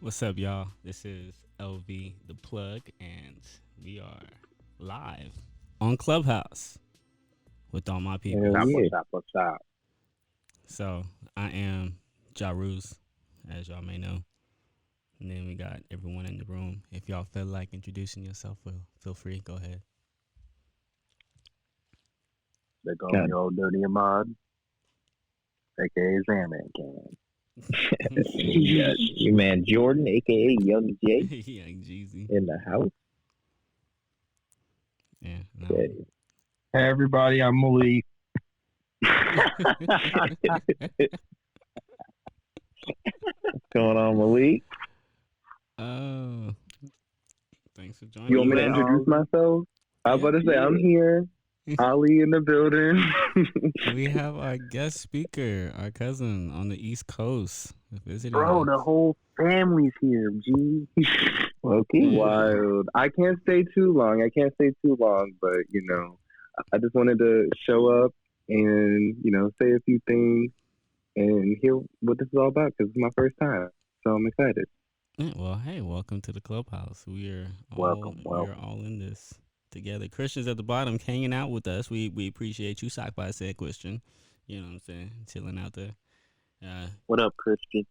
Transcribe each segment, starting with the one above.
What's up, y'all? This is LV the Plug, and we are live on Clubhouse with all my people. Hell yeah. What's up? So I am Ja Ruse, as y'all may know. And then we got everyone in the room. If y'all feel like introducing yourself, feel free. Go ahead. They call me Old Dirty Ahmad, aka Zandman King. Yeah, your man Jordan, aka Young J, Young Jeezy. in the house. Yeah. No. Okay. Hey everybody, I'm Malik. What's going on, Malik? Thanks for joining. You want me to introduce myself? I was about to say, I'm here. Ali in the building. We have our guest speaker, our cousin on the East Coast, visiting Bro, us. the whole family's here, G. Okay, wild. I can't stay too long. But, I just wanted to show up and, say a few things and hear what this is all about because it's my first time. So I'm excited. Yeah, well, hey, welcome to the Clubhouse. We are Welcome. all in this together. Christian's at the bottom hanging out with us. We appreciate you. Sock by said Christian. You know what I'm saying? Chilling out there. What up, Christian?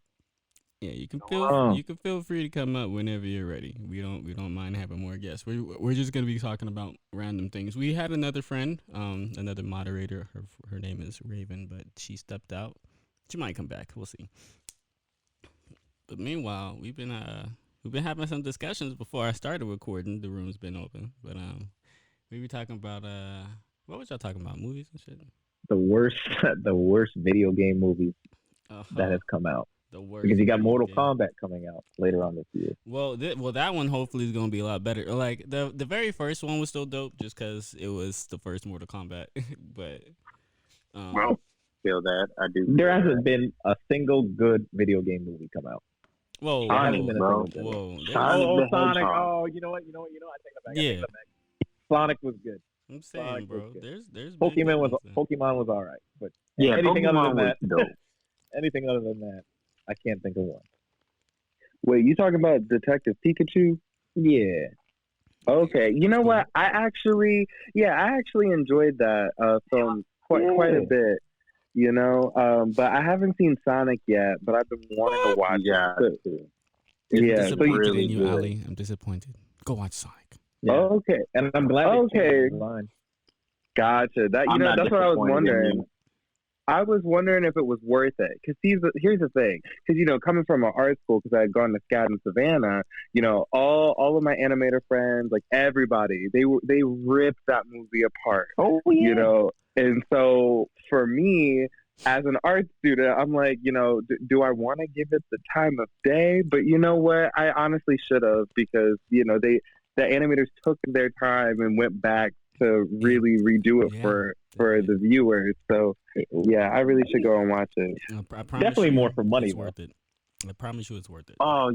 Yeah, you can feel free to come up whenever you're ready. We don't mind having more guests. We're just gonna be talking about random things. We had another friend, another moderator. Her name is Raven, but she stepped out. She might come back. We'll see. But meanwhile, we've been having some discussions before I started recording. The room's been open, but we were talking about what was y'all talking about? Movies and shit. The worst video game movies that have come out. The worst, because you got Mortal Kombat coming out later on this year. Well, that one hopefully is gonna be a lot better. Like the very first one was still dope, just because it was the first Mortal Kombat. But Well, feel that I do. There hasn't been a single good video game movie come out. Whoa, Sonic, bro. Sonic. Oh, you know what? I take that back. Yeah. Sonic was good. I'm saying, bro. There's Pokemon was all right, but yeah, anything Pokemon other than that, dope. anything other than that, I can't think of one. Wait, you talking about Detective Pikachu? Yeah. Okay. You know what? I actually enjoyed that film quite a bit. But I haven't seen Sonic yet. But I've been wanting to watch it. I'm disappointed really in you, good. Ali. I'm disappointed. Go watch Sonic. Yeah. Okay, and I'm glad. Okay. Gotcha. That's what I was wondering. I was wondering if it was worth it. Because here's the thing. Because, coming from an art school, because I had gone to SCAD in Savannah, all of my animator friends, like everybody, they ripped that movie apart. Oh, yeah. And so for me, as an art student, I'm like, do I want to give it the time of day? But you know what? I honestly should have because, the animators took their time and went back to really redo it for the viewers. So, yeah, I really should go and watch it. Definitely more for money. It's worth it. I promise you it's worth it. Oh,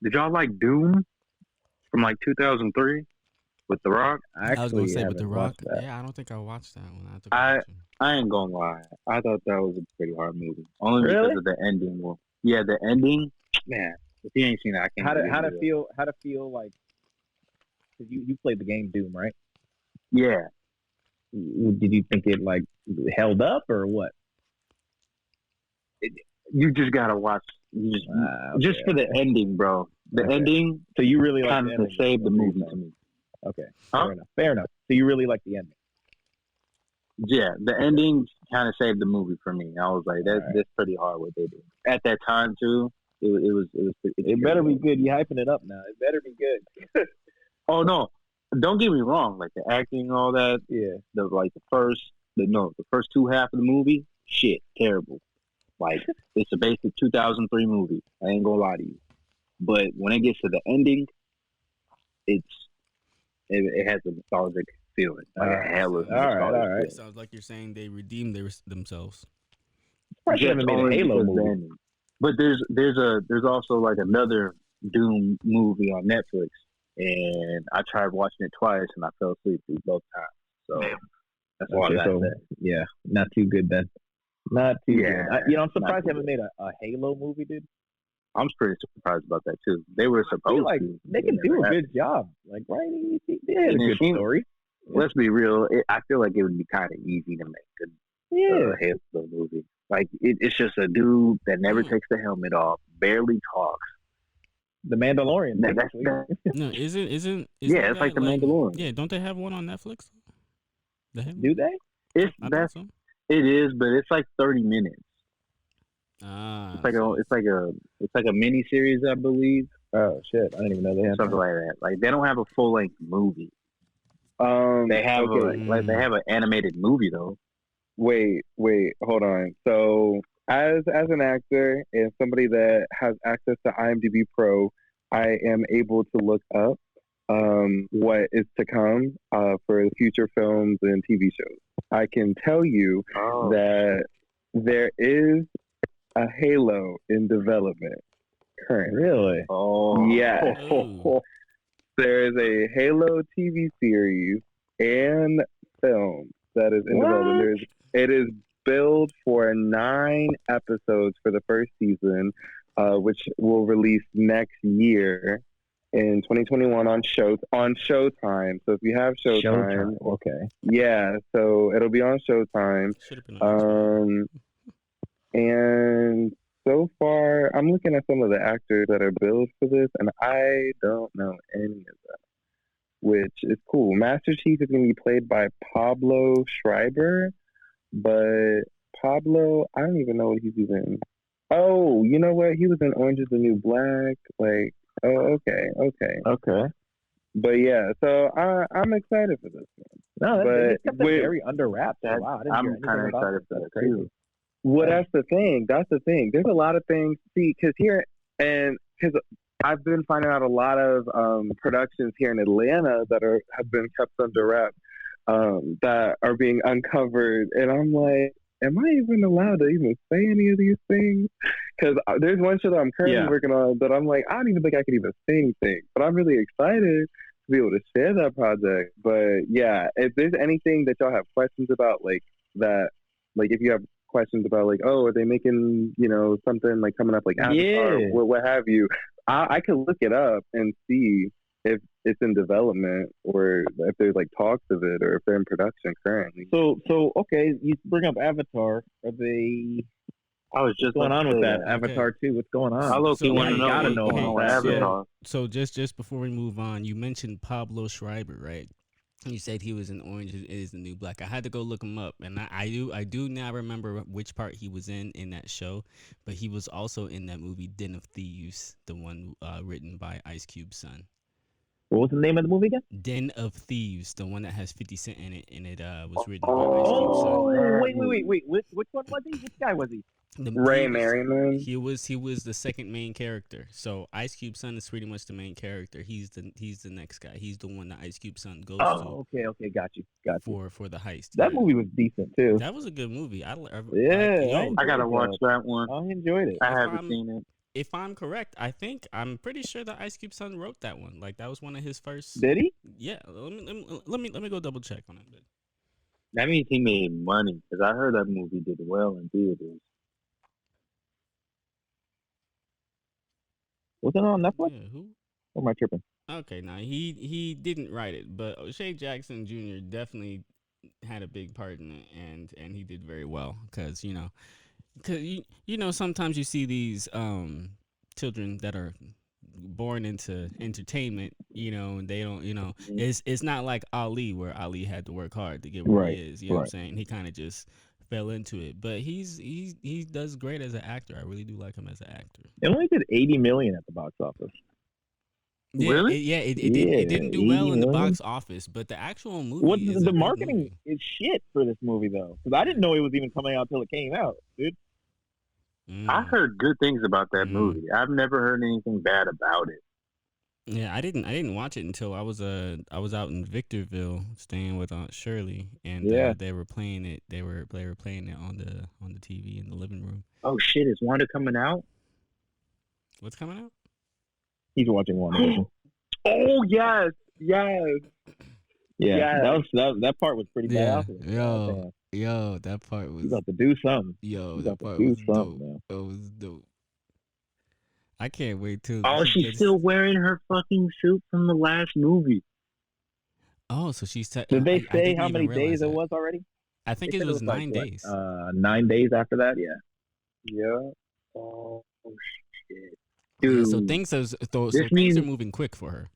did y'all like Doom from like 2003 with The Rock? I was going to say with The Rock. Yeah, I don't think I watched that one. I ain't going to lie. I thought that was a pretty hard movie. Only because of the ending. Well, yeah, the ending, man. If you ain't seen that, I can't. How to feel like? Because you played the game Doom, right? Yeah. Did you think it like held up or what? You just gotta watch. Just for the ending, bro. The ending. So you really like kind of saved the movie to me. Okay. Fair enough. So you really like the ending. Yeah, the ending kind of saved the movie for me. I was like, that's pretty hard what they did at that time too. It was. It better be good. You hyping it up now. It better be good. Oh no. Don't get me wrong, like the acting and all that. Yeah. The first two half of the movie, shit, terrible. Like it's a basic 2003 movie. I ain't gonna lie to you. But when it gets to the ending, it has a nostalgic feeling. Like a hell of a all right. It sounds like you're saying they redeemed themselves. Probably haven't made a Halo movie. But there's also like another Doom movie on Netflix. And I tried watching it twice, and I fell asleep both times. So that's all I got. Yeah, not too good then. Not too good. I'm surprised they haven't made a Halo movie, dude. I'm pretty surprised about that too. They were supposed to. They can do a good job. Like, right? They had a good story. Let's be real. I feel like it would be kind of easy to make a Halo movie. Like, it's just a dude that never takes the helmet off, barely talks. The Mandalorian. No, isn't yeah, it's like the Mandalorian. Yeah, don't they have one on Netflix? Do they? It is, but it's like 30 minutes. It's like a mini series, I believe. Oh shit! I didn't even know they had something like that. Like, they don't have a full length movie. They have they have an animated movie though. Wait, hold on. So as an actor and somebody that has access to IMDb Pro, I am able to look up what is to come for future films and TV shows. I can tell you that there is a Halo in development currently. Really? Oh, yeah. There is a Halo TV series and film that is in development. It is billed for 9 episodes for the first season, which will release next year in 2021 on Showtime. So if you have Showtime, okay, yeah, so it'll be on Showtime. And so far, I'm looking at some of the actors that are billed for this, and I don't know any of them, which is cool. Master Chief is going to be played by Pablo Schreiber, but Pablo, I don't even know what he's even. Oh, you know what? He was in Orange is the New Black. Like, oh, okay. But yeah, so I'm excited for this one. No, they kept it very under wraps. Wow, I'm kind of excited for that too. Well, that's the thing. There's a lot of things. See, because I've been finding out a lot of productions here in Atlanta that have been kept under wraps, that are being uncovered, and I'm like, am I even allowed to even say any of these things? Because there's one show that I'm currently working on that I'm like, I don't even think I could even say anything, but I'm really excited to be able to share that project. But yeah, if there's anything that y'all have questions about, like that, like if you have questions about like, oh, are they making, something like coming up like Avatar, what have you, I could look it up and see if it's in development or if there's like talks of it or if they're in production currently. So okay, you bring up Avatar. Are they? I was just going on with that Avatar 2. What's going on? I want to know Avatar. So just before we move on, you mentioned Pablo Schreiber, right? You said he was in Orange is the New Black. I had to go look him up, and I do now remember which part he was in that show, but he was also in that movie Den of Thieves, the one written by Ice Cube's son. What was the name of the movie again? Den of Thieves, the one that has 50 Cent in it, and it was written by Ice Cube's son. Oh, wait. Which one was he? Which guy was he? Ray Merriman. He was the second main character. So Ice Cube's son is pretty much the main character. He's the next guy. He's the one that Ice Cube's son goes to. Oh, okay, got you. For the heist. That movie was decent too. That was a good movie. I gotta watch that one. I enjoyed it. I haven't seen it. If I'm correct, I'm pretty sure that Ice Cube's son wrote that one. Like that was one of his first. Did he? Yeah. Let me go double check on it. But that means he made money because I heard that movie did well in theaters. Was it on Netflix? Yeah, who? Or am I tripping? Okay, now he didn't write it, but O'Shea Jackson Jr. definitely had a big part in it, and he did very well because sometimes you see these children that are born into entertainment, and they don't, it's not like Ali where Ali had to work hard to get where he is. You know what I'm saying? He kind of just fell into it, but he does great as an actor. I really do like him as an actor. It only did $80 million at the box office. Yeah, really? It didn't do well in the box office, but the actual movie. The marketing is shit for this movie though, because I didn't know it was even coming out till it came out, dude. I heard good things about that movie. I've never heard anything bad about it. Yeah, I didn't watch it until I was out in Victorville staying with Aunt Shirley, and they were playing it. They were playing it on the TV in the living room. Oh shit! Is Wanda coming out? What's coming out? He's watching Wanda. Oh yes. Yeah, that part was pretty bad. Yo, that part was. He's about to do something. That part was dope. It was dope. I can't wait till. Oh, she's still wearing her fucking suit from the last movie. Oh, so she's. Did they say how many days it was already? I think it was 9 days. 9 days after that, yeah. Yeah. Oh shit, dude. Yeah, so things are moving quick for her.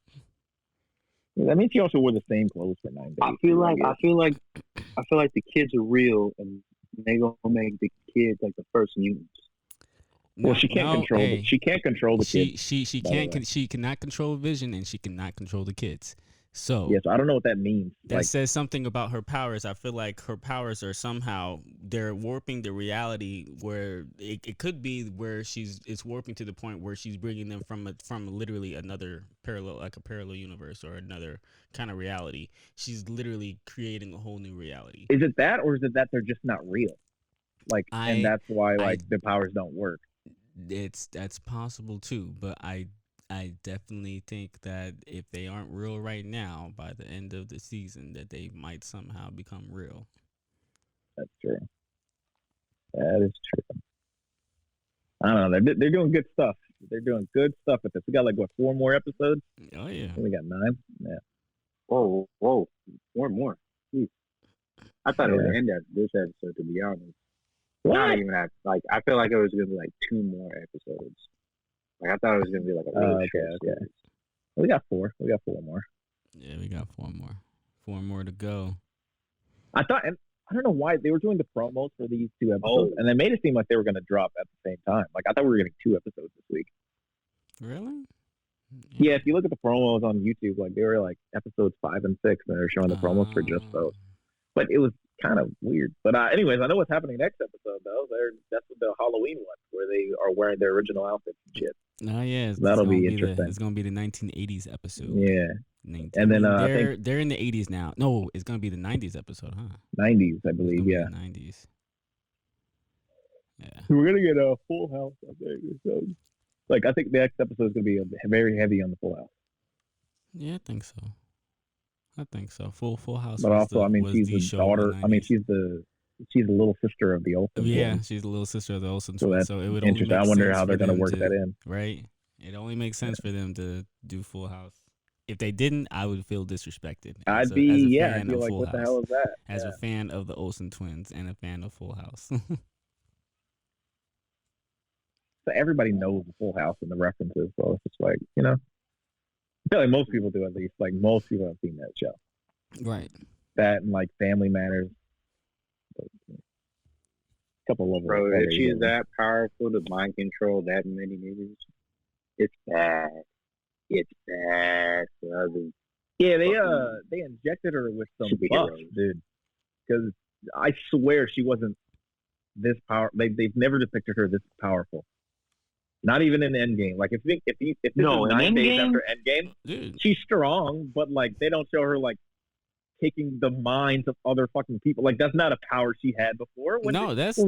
Yeah, that means she also wore the same clothes for 9 days. I feel like the kids are real, and they gonna make the kids like the first mutants. Well, she can't control. She can't control the kids. She cannot control Vision, and she cannot control the kids. So yes, I don't know what that means. That says something about her powers. I feel like her powers are somehow they're warping the reality where it could be where it's warping to the point where she's bringing them from literally another parallel, like a parallel universe or another kind of reality. She's literally creating a whole new reality. Is it that, or is it that they're just not real? And that's why the powers don't work. That's possible too, but I definitely think that if they aren't real right now, by the end of the season, that they might somehow become real. That's true. That is true. I don't know. They're doing good stuff. They're doing good stuff with this. We got 4 more episodes? Oh yeah. We got 9. Yeah. Whoa, 4 more. Jeez. I thought it would end at this episode, to be honest. What? Not even that. I feel like it was gonna be 2 more episodes. I thought it was gonna be a really short series. We got 4. We got 4 more. Yeah, we got 4 more. 4 more to go. I thought, and I don't know why they were doing the promos for these 2 episodes, and they made it seem like they were gonna drop at the same time. I thought we were getting 2 episodes this week. Really? Yeah, if you look at the promos on YouTube, they were episodes 5 and 6, and they were showing the promos for just those. But it was kind of weird. But anyways, I know what's happening next episode though. That's the Halloween one where they are wearing their original outfits and shit. Oh yeah, that'll be interesting. It's gonna be the 1980s episode. Yeah, and then they're in the 80s now. No, it's gonna be the 90s episode, huh? 90s, I believe. Yeah, 90s. Yeah, we're gonna get a Full House. I think. So, I think the next episode is gonna be very heavy on the Full House. Yeah, I think so. Full House. But also, she's the daughter. She's the little sister of the Olsen. Yeah, she's the little sister of the Olsen twins. So it would only make I wonder how they're going to work that in. Right. It only makes sense for them to do Full House. If they didn't, I would feel disrespected. I'd be like, what the hell is that? As a fan of the Olsen twins and a fan of Full House. So everybody knows the Full House and the references. So it's just I feel like most people do, at least. Most people have seen that show. Right. That and Family Matters. A couple of them. Bro, if she's that powerful to mind control that many niggas, it's bad. It's bad for others. Yeah, they injected her with some buff, dude. Because I swear she wasn't this powerful. They've never depicted her this powerful. Not even in Endgame. If this is 9 days after Endgame, dude, she's strong, but they don't show her taking the minds of other fucking people. That's not a power she had before. That's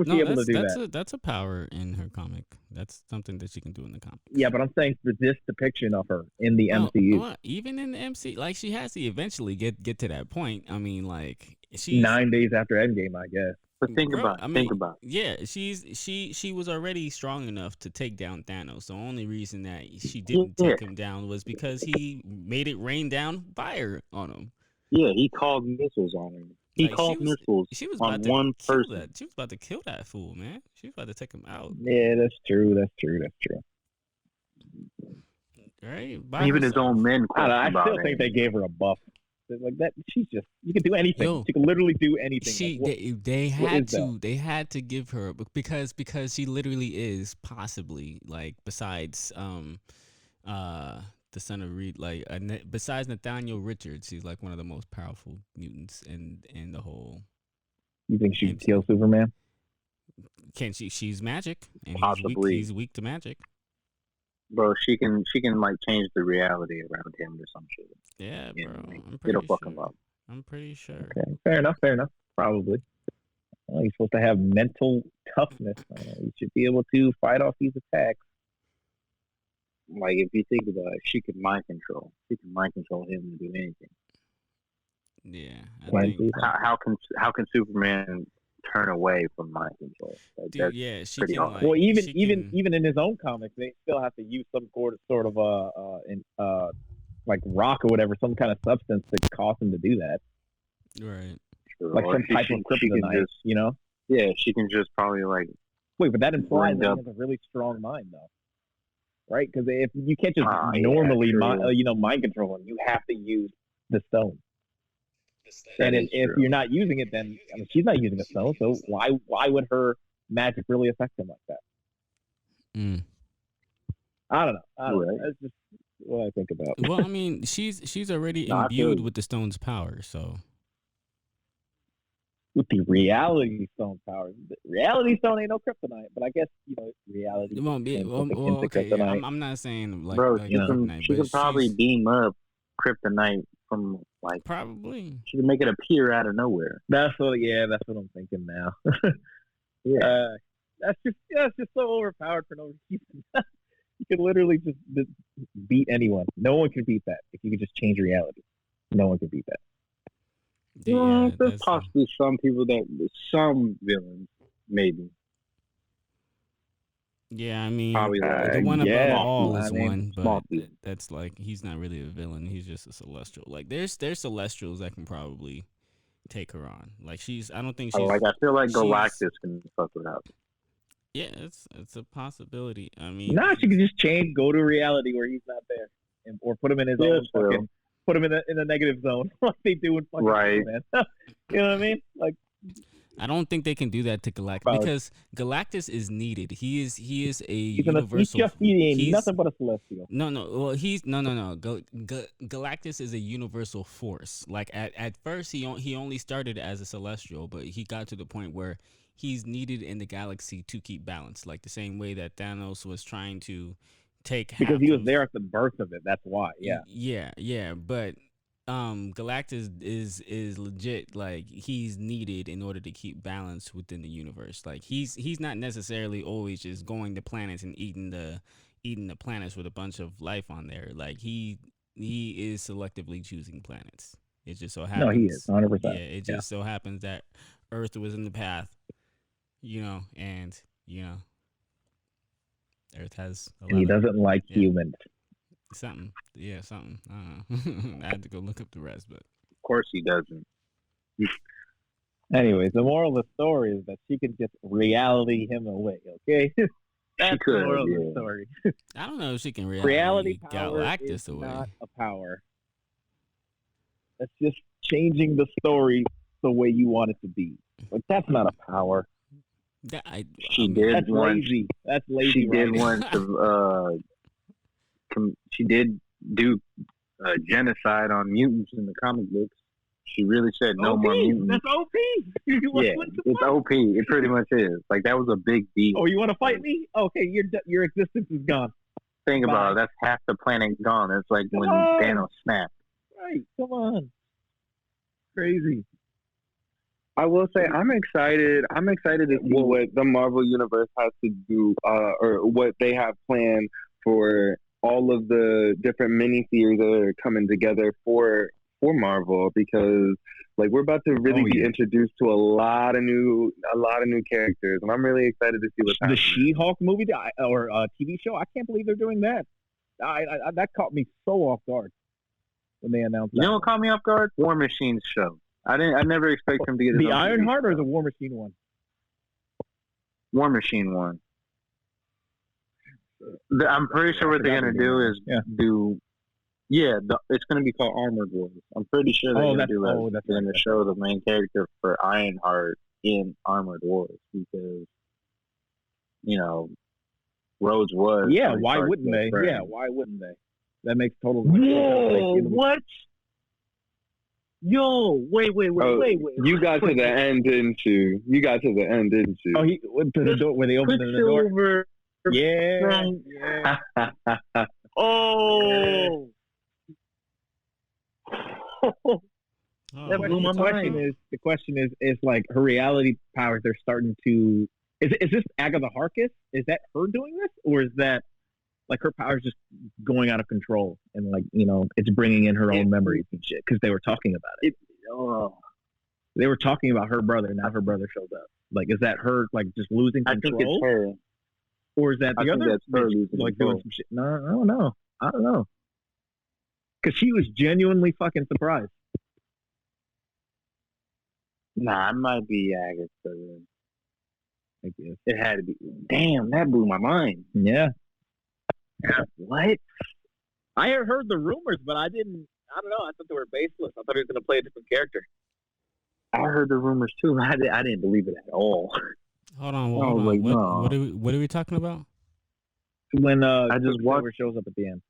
a power in her comic. That's something that she can do in the comic. Yeah, but I'm saying for this depiction of her in the MCU. Well, even in the MCU, she has to eventually get to that point. She's 9 days after Endgame, I guess. But think about it. Yeah, she was already strong enough to take down Thanos. The only reason that she didn't take him down was because he made it rain down fire on him. Yeah, he called missiles on him. He called missiles on one person. She was about to kill that fool, man. She was about to take him out. Yeah, that's true. Right? Even his own men. I still think they gave her a buff. That she's just, you can do anything. She can literally do anything. They had to give her because she literally is possibly besides the son of Reed, besides Nathaniel Richards, she's one of the most powerful mutants in the whole. You think she can kill Superman? Can she? She's magic, and possibly he's weak to magic. Bro, she can change the reality around him or some shit. Yeah, bro. It'll fuck him up. I'm pretty sure. Okay, fair enough. Probably. Well, you're supposed to have mental toughness. You should be able to fight off these attacks. If you think about it, she can mind control. She can mind control him to do anything. Yeah. How can Superman turn away from mind control. Like, Dude, that's yeah, she pretty can. hard. Like, Well, even she even can, even in his own comics, they still have to use some sort of like rock or whatever, some kind of substance to cause him to do that. right. Like some type of kryptonite, you know? Yeah, she can just probably like. Wait, but that implies that up. he has a really strong mind, though, right? Because if you can't just Yeah, normally, true. mind control him, you have to use the stone. That And is if true. you're not using it, then I mean, she's not using a stone, so why would her magic really affect him like that? Mm. I don't know. Right. That's just what I think about. Well, I mean, she's already No, I feel imbued you. with the stone's power, so. With the reality stone power, the reality stone ain't no kryptonite, but I guess reality. It won't be. turns Well, something well, into okay. kryptonite. I'm not saying like Bro, like she can kryptonite, she but could probably she's beam up kryptonite from like probably. she can make it appear out of nowhere. That's what I'm thinking now. Yeah. That's just so overpowered for no reason. You could literally just beat anyone. No one can beat that if you could just change reality. No one can beat that. Yeah, There's possibly some villains, maybe. Yeah, I mean, Probably the one above all is one, small but that's like he's not really a villain. He's just a celestial. Like there's celestials that can probably take her on. Like I don't think she's. I feel like Galactus can fuck it up. Yeah, it's a possibility. I mean, she could just go to reality where he's not there, or put him in his own fucking, put him in a negative zone like they do in fucking Superman. You know what I mean? Like, I don't think they can do that to Galactus because Galactus is needed. He is a universal. He's nothing but a celestial. No. Well, he's no. Galactus is a universal force. Like at first, he only started as a celestial, but he got to the point where he's needed in the galaxy to keep balance. Like the same way that Thanos was trying to take because he was there at the birth of it. That's why. Yeah. But Galactus is legit. Like he's needed in order to keep balance within the universe. Like he's not necessarily always just going to planets and eating the planets with a bunch of life on there. Like he is selectively choosing planets. It just so happens. No, he is 100%. Yeah, it just so happens that Earth was in the path. And Earth has. And he doesn't like humans. Something. I don't know. I had to go look up the rest, but of course he doesn't. Anyways, the moral of the story is that she can just reality him away. Okay, that's the moral of the story. I don't know if she can reality Galactus is away. Not a power. That's just changing the story the way you want it to be. But that's not a power. She did lazy. That's lazy. She did want to. She did do genocide on mutants in the comic books. She really said no more mutants. That's OP. It's OP. It pretty much is. Like that was a big deal. Oh, you want to fight me? Okay, your existence is gone. Think about it. That's half the planet gone. It's like when Thanos snapped. Right. Come on. Crazy. I will say I'm excited. I'm excited to see what the Marvel Universe has to do, or what they have planned for all of the different miniseries that are coming together for Marvel, because like we're about to really be introduced to a lot of new characters, and I'm really excited to see what's happening. The She-Hulk movie or TV show, I can't believe they're doing that. I that caught me so off guard when they announced that. You know what caught me off guard? War Machine's show. I never expected him to get the Ironheart or the War Machine one. War Machine one. I'm pretty sure what they're gonna do is do. Yeah, it's gonna be called Armored Wars. I'm pretty sure they're gonna do that. They're gonna show the main character for Ironheart in Armored Wars because Rhodes was. Yeah, why wouldn't they? Friend. Yeah, why wouldn't they? That makes total sense. Whoa, what? Yo, wait. You got to the end, didn't you? Oh, he went to the door where they opened the door. Yeah. Oh. That blew my mind. The question is like her reality powers. They're starting to. Is this Agatha Harkness? Is that her doing this, or is that like her powers just going out of control and like it's bringing in her own memories and shit because they were talking about it. They were talking about her brother. Now her brother showed up. Like, is that her like just losing control? I think it's her. Or is that the other? That's her losing like control. Doing some shit. No, I don't know. Because she was genuinely fucking surprised. Nah, it might be Agatha. I guess it had to be. Damn, that blew my mind. Yeah. What? I heard the rumors, but I don't know. I thought they were baseless. I thought he was going to play a different character. I heard the rumors too. I didn't believe it at all. Hold on. What are we talking about? When I just watched shows up at the end.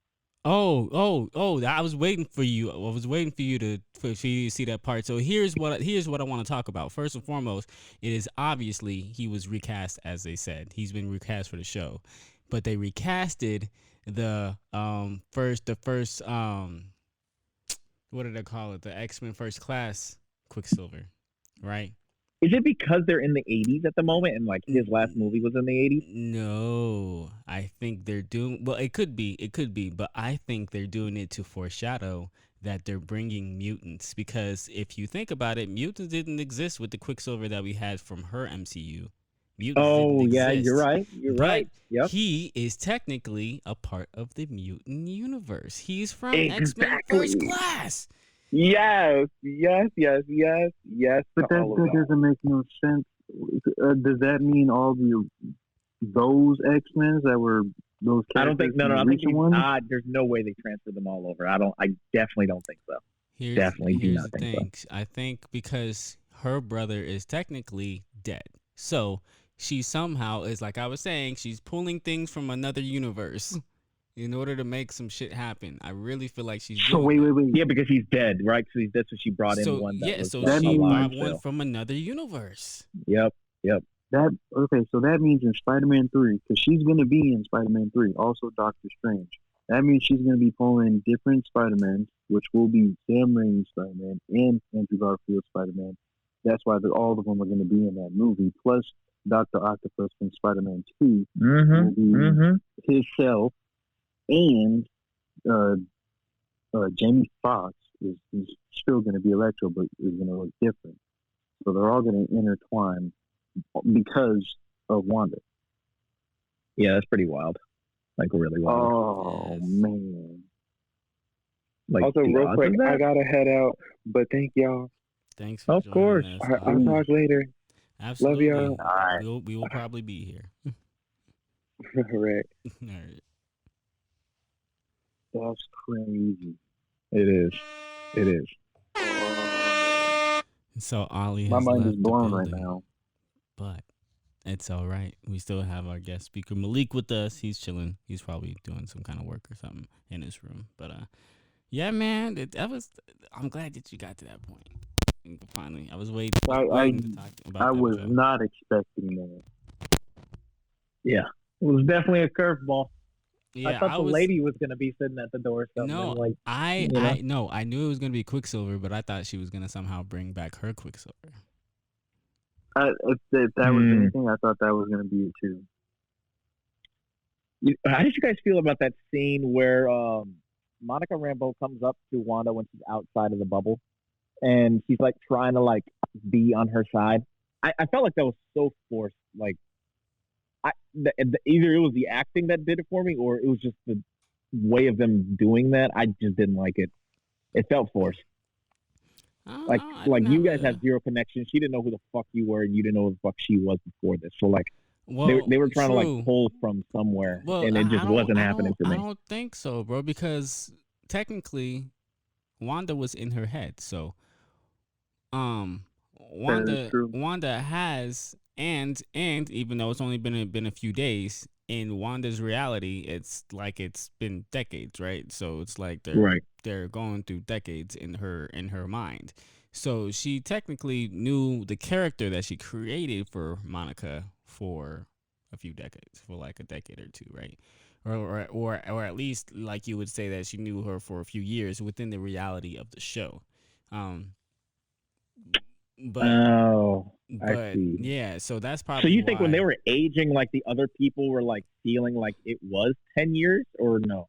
Oh! I was waiting for you. I was waiting for you to see that part. So here's what I want to talk about. First and foremost, it is obviously he was recast, as they said. He's been recast for the show, but they recasted the first what did they call it? The X-Men First Class Quicksilver, right? Is it because they're in the 80s at the moment and like his last movie was in the 80s? No, I think they're doing, well, it could be, but I think they're doing it to foreshadow that they're bringing mutants, because if you think about it, mutants didn't exist with the Quicksilver that we had from her MCU. Mutants yeah, you're right. Right. Yep. He is technically a part of the mutant universe. He's from X-Men First Class. Yes. But that doesn't make no sense. Does that mean all those X-Men that were those characters? I don't think. No. I think there's no way they transferred them all over. I definitely don't think so. Here's the thing. So. I think because her brother is technically dead, so she somehow is, like I was saying, she's pulling things from another universe in order to make some shit happen. I really feel like she's wait. Yeah, because he's dead, right? So that's what she brought in one. So she brought one from another universe. Yep. So that means in Spider-Man 3, because she's going to be in Spider-Man 3, also Doctor Strange. That means she's going to be pulling different Spider-Mans, which will be Sam Raimi's Spider-Man and Andrew Garfield's Spider-Man. That's why all of them are going to be in that movie. Plus, Dr. Octopus from Spider-Man 2 will be himself, and Jamie Foxx is still going to be Electro, but is going to look different. So they're all going to intertwine because of Wanda. Yeah, that's pretty wild. Like, really wild. Oh, man. Like, also, real quick, I got to head out, but thank y'all. Thanks for joining us. I'll talk later. Absolutely. Love y'all. All right. We will probably be here. All right. That's crazy. It is. So Ollie has my mind left is blown the right building, now. but it's all right. We still have our guest speaker Malik with us. He's chilling. He's probably doing some kind of work or something in his room. But yeah, man, I'm glad that you got to that point. Finally, I was waiting to talk about I that was show. not expecting that. Yeah, it was definitely a curveball. Yeah, I thought the lady was going to be sitting at the door or something. No, like, I knew it was going to be Quicksilver, but I thought she was going to somehow bring back her Quicksilver. If that was anything, I thought that was going to be it too. How did you guys feel about that scene where Monica Rambeau comes up to Wanda when she's outside of the bubble, and she's like trying to like be on her side? I felt like that was so forced. Like, either it was the acting that did it for me, or it was just the way of them doing that. I just didn't like it. It felt forced. Like you guys have zero connection. She didn't know who the fuck you were, and you didn't know who the fuck she was before this. So like, they were trying to like pull from somewhere, and it just wasn't happening for me. I don't think so, bro, because technically, Wanda was in her head. So, Wanda has. And even though it's only been a few days, in Wanda's reality, it's like it's been decades, right? So it's like they're going through decades in her mind. So she technically knew the character that she created for Monica for a few decades, for like a decade or two, right? Or at least like you would say that she knew her for a few years within the reality of the show. I see. Yeah, so that's probably. So you think when they were aging, like the other people were like feeling like it was 10 years, or no?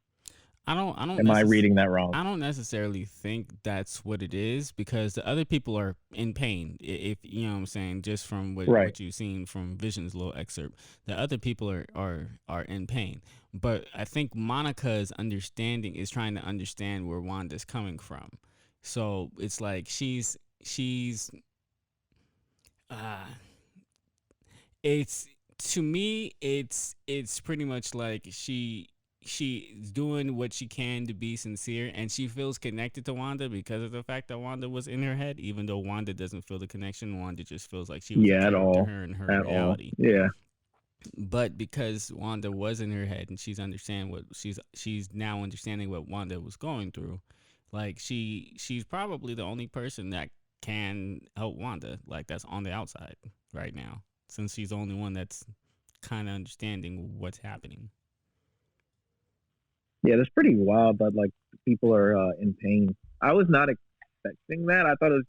I don't. Am I reading that wrong? I don't necessarily think that's what it is, because the other people are in pain. If you know what I'm saying, just from what you've seen from Vision's little excerpt, the other people are in pain. But I think Monica's understanding is trying to understand where Wanda's coming from. So it's like she's uh it's to me it's pretty much like she's doing what she can to be sincere, and she feels connected to Wanda because of the fact that Wanda was in her head, even though Wanda doesn't feel the connection. Wanda just feels like she was a character, her in her reality. Yeah. But because Wanda was in her head and she's now understanding what Wanda was going through, like she's probably the only person that can help Wanda, like that's on the outside right now, since she's the only one that's kind of understanding what's happening. Yeah, that's pretty wild that like people are in pain. I was not expecting that. I thought it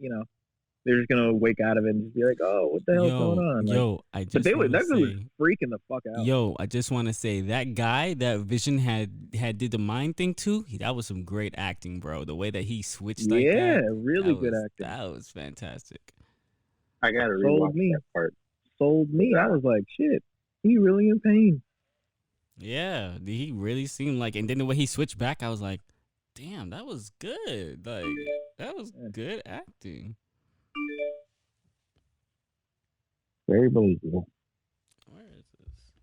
was, they're just gonna wake out of it and just be like, "Oh, what the hell's going on?" Like, that was freaking the fuck out. Yo, I just want to say that guy that Vision had did the mind thing to, that was some great acting, bro. The way that he switched like that. Yeah, really good acting. That was fantastic. I gotta rewatch that part. Sold me. I was like, shit, he really in pain. Yeah, he really seemed like, and then the way he switched back, I was like, damn, that was good. Like, that was good acting. Very believable. Where is this?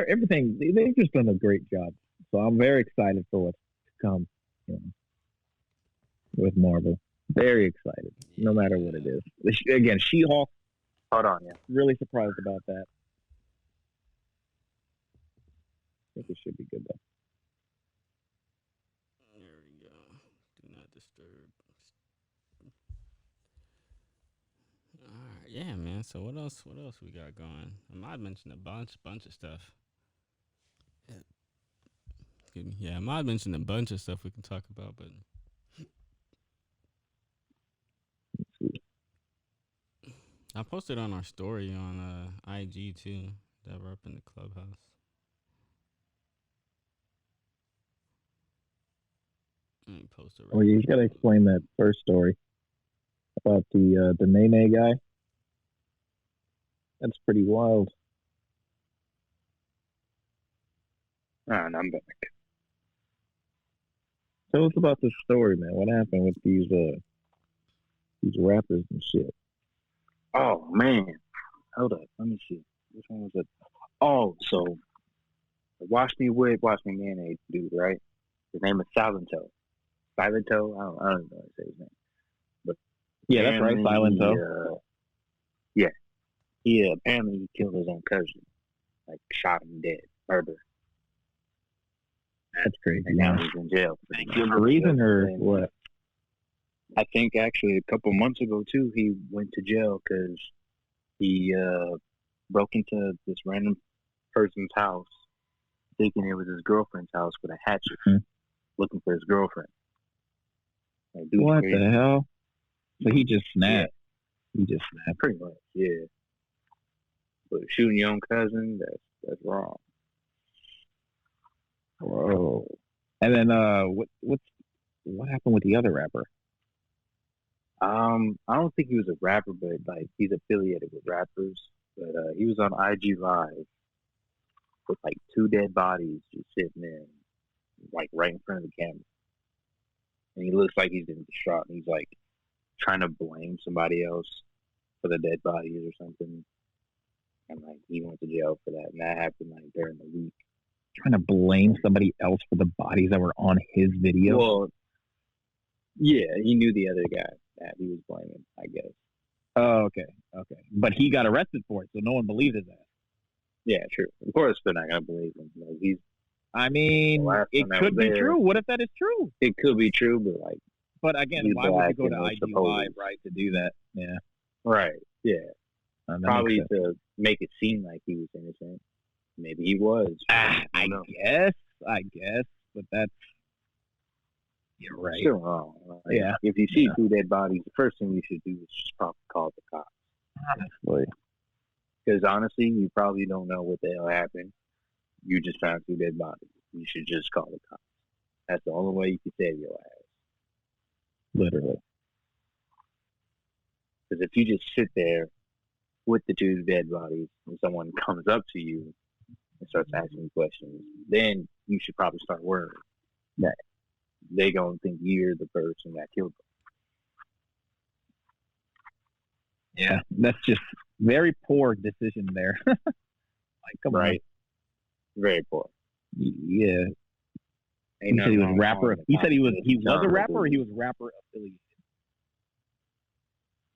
Everything, they've just done a great job. So I'm very excited for what's to come with Marvel. Very excited, no matter what it is. Again, She-Hulk. Hold on, yeah. Really surprised about that. I think it should be good though. There we go. Do not disturb. All right, yeah, man. So what else we got going? I might mention a bunch of stuff. Excuse me. Yeah, I might mention a bunch of stuff we can talk about, but I posted on our story on IG too that we're up in the clubhouse. Let me post it. Oh, you gotta explain that first story about the Nene guy. That's pretty wild. And I'm back. Tell us about this story, man. What happened with these rappers and shit? Oh man, hold up. Let me see. Which one was it? Oh, so Wash Me With, Wash Me Mayonnaise dude, right? His name is Silento. I don't know how to say his name. But yeah, that's right, Silento. Yeah. He apparently he killed his own cousin. Like shot him dead. Murder. That's crazy. And now he's in jail. For a reason or what? I think actually a couple months ago too, he went to jail because he broke into this random person's house, thinking it was his girlfriend's house with a hatchet, looking for his girlfriend. Like, what the hell? So he just snapped. Yeah. He just snapped. Pretty much, yeah. But shooting your own cousin, that's wrong. Whoa. And then what happened with the other rapper? I don't think he was a rapper, but like he's affiliated with rappers. But he was on IG Live with like 2 dead bodies just sitting there, like right in front of the camera. And he looks like he's been distraught, and he's like trying to blame somebody else for the dead bodies or something. And like he went to jail for that, and that happened like during the week. Trying to blame somebody else for the bodies that were on his video? Well, yeah, he knew the other guy that he was blaming, I guess. Oh, okay. But he got arrested for it, so no one believes his ass. Yeah, true. Of course, they're not gonna believe him. Like, it could be true. What if that is true? It could be true, but like. But again, why would you go to IG Live, right, to do that? Yeah. Right. Yeah. Probably to make it seem like he was innocent. Maybe he was. I guess, but that's. You're right. Still wrong. Like, yeah. If you see 2 dead bodies, the first thing you should do is just probably call the cops. Honestly. Because honestly, you probably don't know what the hell happened. You just found 2 dead bodies. you should just call the cops. That's the only way you can save your ass. Literally. Because if you just sit there with the two dead bodies and someone comes up to you and starts asking questions, then you should probably start worrying. Right. They gonna think you're the person that killed them. Yeah, that's just very poor decision there. Like, come right. on. Very poor. Yeah. You said he was rapper. You said he was a rapper, or he was rapper affiliated.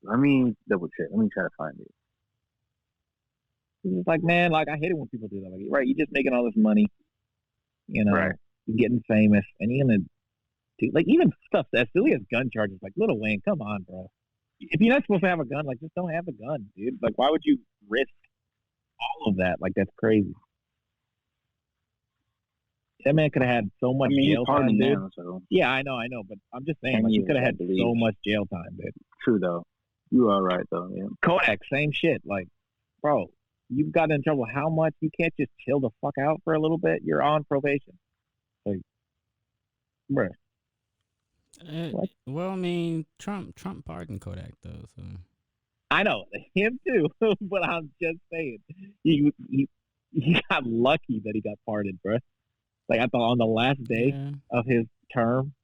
Let me double check. Let me try to find it. He's just like, man, like I hate it when people do that. Like, right, you're just making all this money, you know, right. You're getting famous, and you're gonna do like even stuff as silly as gun charges. Like Lil Wayne, come on, bro. If you're not supposed to have a gun, like just don't have a gun, dude. Like, why would you risk all of that? Like, that's crazy. That man could have had so much jail time, dude. Now, so. Yeah, I know, but I'm just saying, like, he could have had so much jail time, dude. True though. You are right though, yeah. Kodak, same shit. Like, bro, you've gotten in trouble how much? You can't just chill the fuck out for a little bit. You're on probation. Like, bruh. Well, I mean, Trump pardoned Kodak though, so. I know him too, but I'm just saying, he got lucky that he got pardoned, bruh. Like I thought on the last day of his term.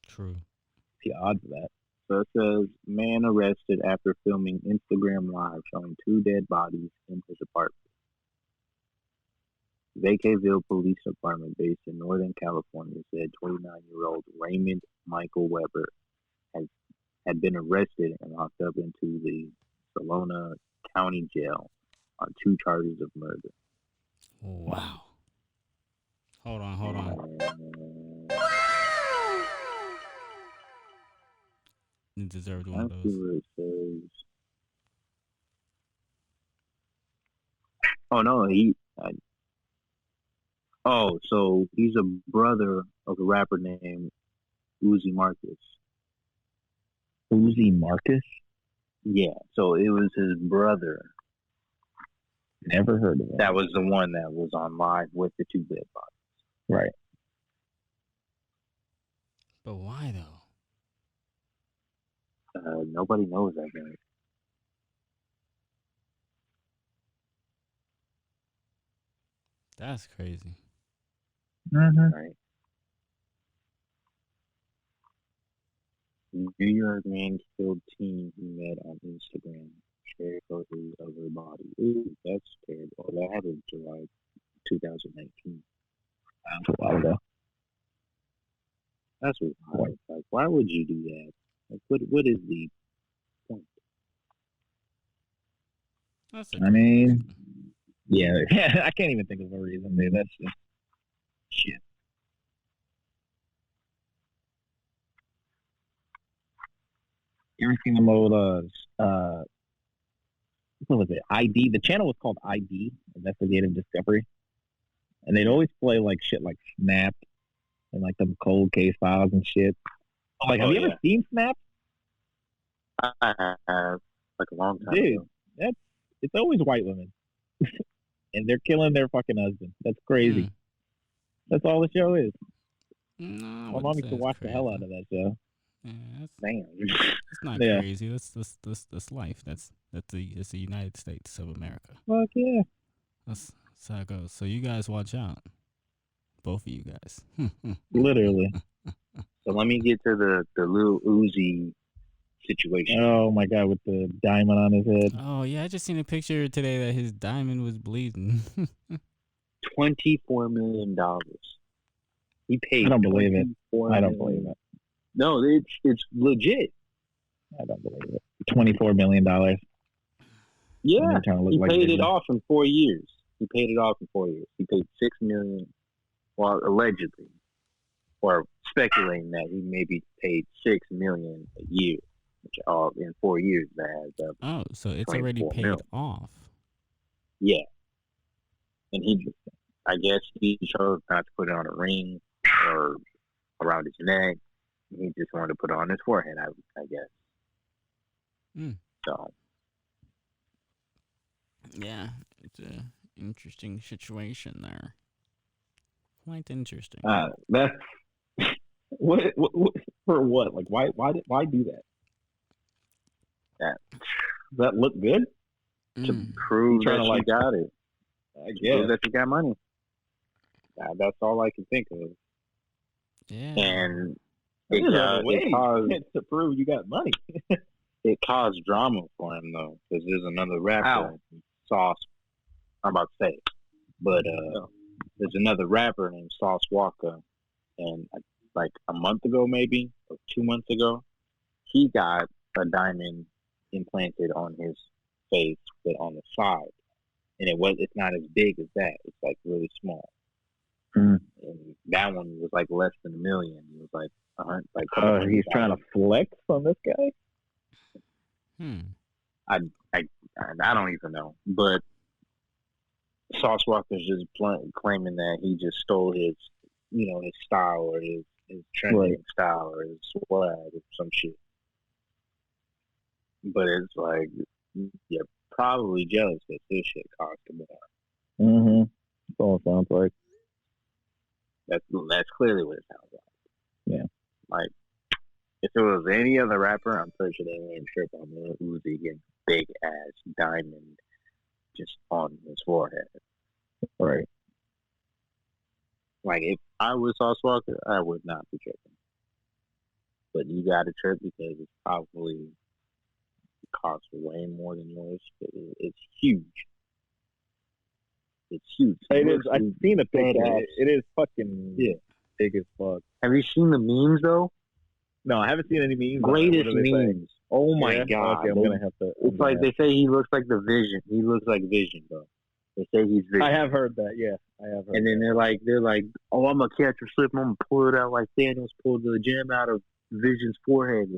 True. The odds of that. So it says, man arrested after filming Instagram Live showing two dead bodies in his apartment. Vacaville Police Department based in Northern California said 29-year-old Raymond Michael Weber had been arrested and locked up into the Salona County Jail on 2 charges of murder. Wow. Hold on. You deserved one of those. Oh no, so he's a brother of a rapper named Uzi Marcus. Uzi Marcus? Yeah, so it was his brother. Never heard of it. That was the one that was on live with the two dead bodies. Right. But why though? Nobody knows that guy. That's crazy. Mm-hmm. Right. New York man killed teen he met on Instagram. Shared photos of her body. Ooh, that's terrible. That happened July 2019. That's a while ago. That's what. Like, why would you do that? Like, what is the point? I mean, yeah, I can't even think of a reason, dude. That's just shit. You ever seen the old what was it? ID. The channel was called ID, Investigative Discovery, and they'd always play like shit like Snap and like them cold case files and shit. Like, have you ever seen Snap? I have, like a long time dude, ago. It's always white women, and they're killing their fucking husband. That's crazy. That's all the show is. No, my mom used to watch the hell out of that show. Yeah, damn. It's not crazy. That's life. That's the United States of America. Fuck yeah. That's how it goes. So you guys watch out. Both of you guys. Literally. So let me get to the Lil Uzi situation. Oh my god, with the diamond on his head. Oh yeah, I just seen a picture today that his diamond was bleeding. $24 million. He paid. I don't believe it. I don't believe it. No, it's legit. I don't believe it. $24 million. Yeah, he paid it off in 4 years. He paid $6 million, well, allegedly, or speculating that he maybe paid $6 million a year, which all in 4 years that adds up. Oh, so it's already paid off. Yeah, and I guess he chose not to put it on a ring or around his neck. He just wanted to put it on his forehead, I guess. So. Yeah, Interesting situation there. Quite interesting. That's what for what? Like why do that? Does that look good? To prove that you got it. I guess. Prove that you got money. That's all I can think of. Yeah. And it caused to prove you got money. It caused drama for him though, because there's another rapper, Sauce. I'm about to say it, but there's another rapper named Sauce Walker, and like a month ago, maybe or 2 months ago, he got a diamond implanted on his face, but on the side, and it's not as big as that. It's like really small. And that one was like less than $1 million. It was like 100. Like he's trying to flex on this guy. I don't even know, but Sauce Walker's just claiming that he just stole his style or his trending style or his swag or some shit. But it's like you're probably jealous that this shit cost more. That's all it sounds like. That's clearly what it sounds like. Yeah. Like if it was any other rapper, I'm pretty sure they wouldn't trip on Lil Uzi getting big ass diamond just on his forehead. Right. Like if I was Sauce Walker, I would not be tripping. But you got to trip because it's probably costs way more than yours. But it's huge. It's huge. It is. I've seen a picture. It is fucking big as fuck. Have you seen the memes though? No, I haven't seen any memes. Greatest memes. Oh my god! Okay, I'm gonna have to. It's like they say he looks like the Vision. He looks like Vision, bro. They say he's Vision. I have heard that. Yeah, I have heard. And then they're like, oh, I'm gonna catch her slip. I'm gonna pull it out like Thanos pulled the gem out of Vision's forehead.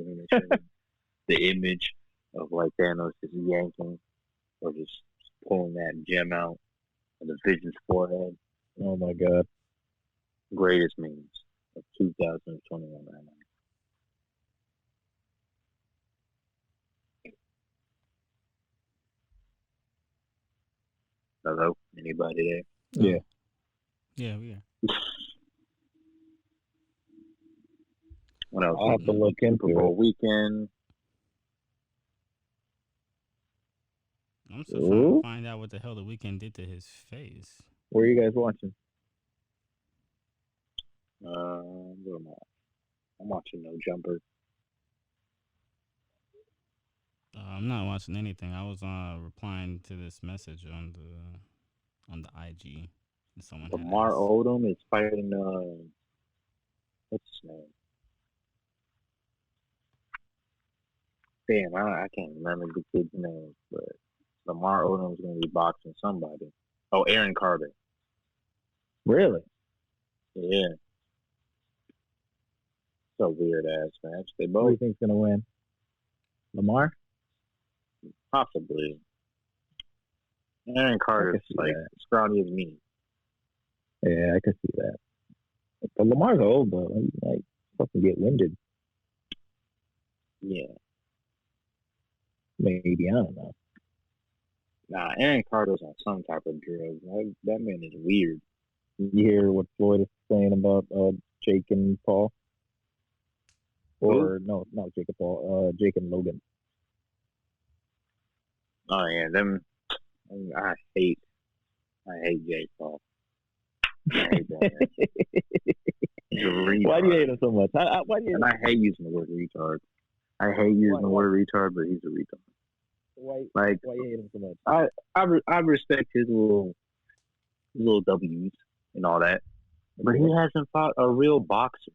The image of like Thanos just yanking or just pulling that gem out of the Vision's forehead. Oh my god! Greatest memes of 2021 right now. Hello? Anybody there? Yeah. Yeah, we are. What else? I'll have to look into Super Bowl weekend. I'm still trying to find out what the hell the weekend did to his face. Where are you guys watching? What am I? I'm watching No Jumper. I'm not watching anything. I was replying to this message on the IG. Someone Lamar Odom is fighting. What's his name? Damn, I can't remember the kid's name, but Lamar Odom is going to be boxing somebody. Oh, Aaron Carter. Really? Yeah. So weird ass match. They both. Who do you think's going to win? Lamar? Possibly. Aaron Carter's like scrawny as me. Yeah, I can see that. But Lamar's old though. He's like fucking get winded. Yeah. Maybe, I don't know. Nah, Aaron Carter's on some type of drug. That man is weird. You hear what Floyd is saying about Jake and Paul? Or no, not Jake and Paul. Jake and Logan. Oh yeah, them. I hate Jake Paul. I hate that. Why do you hate him so much? Why do you? And I hate using the word retard. I hate using the word retard, but he's a retard. Why you hate him so much? I respect his little W's and all that, but he hasn't fought a real boxer.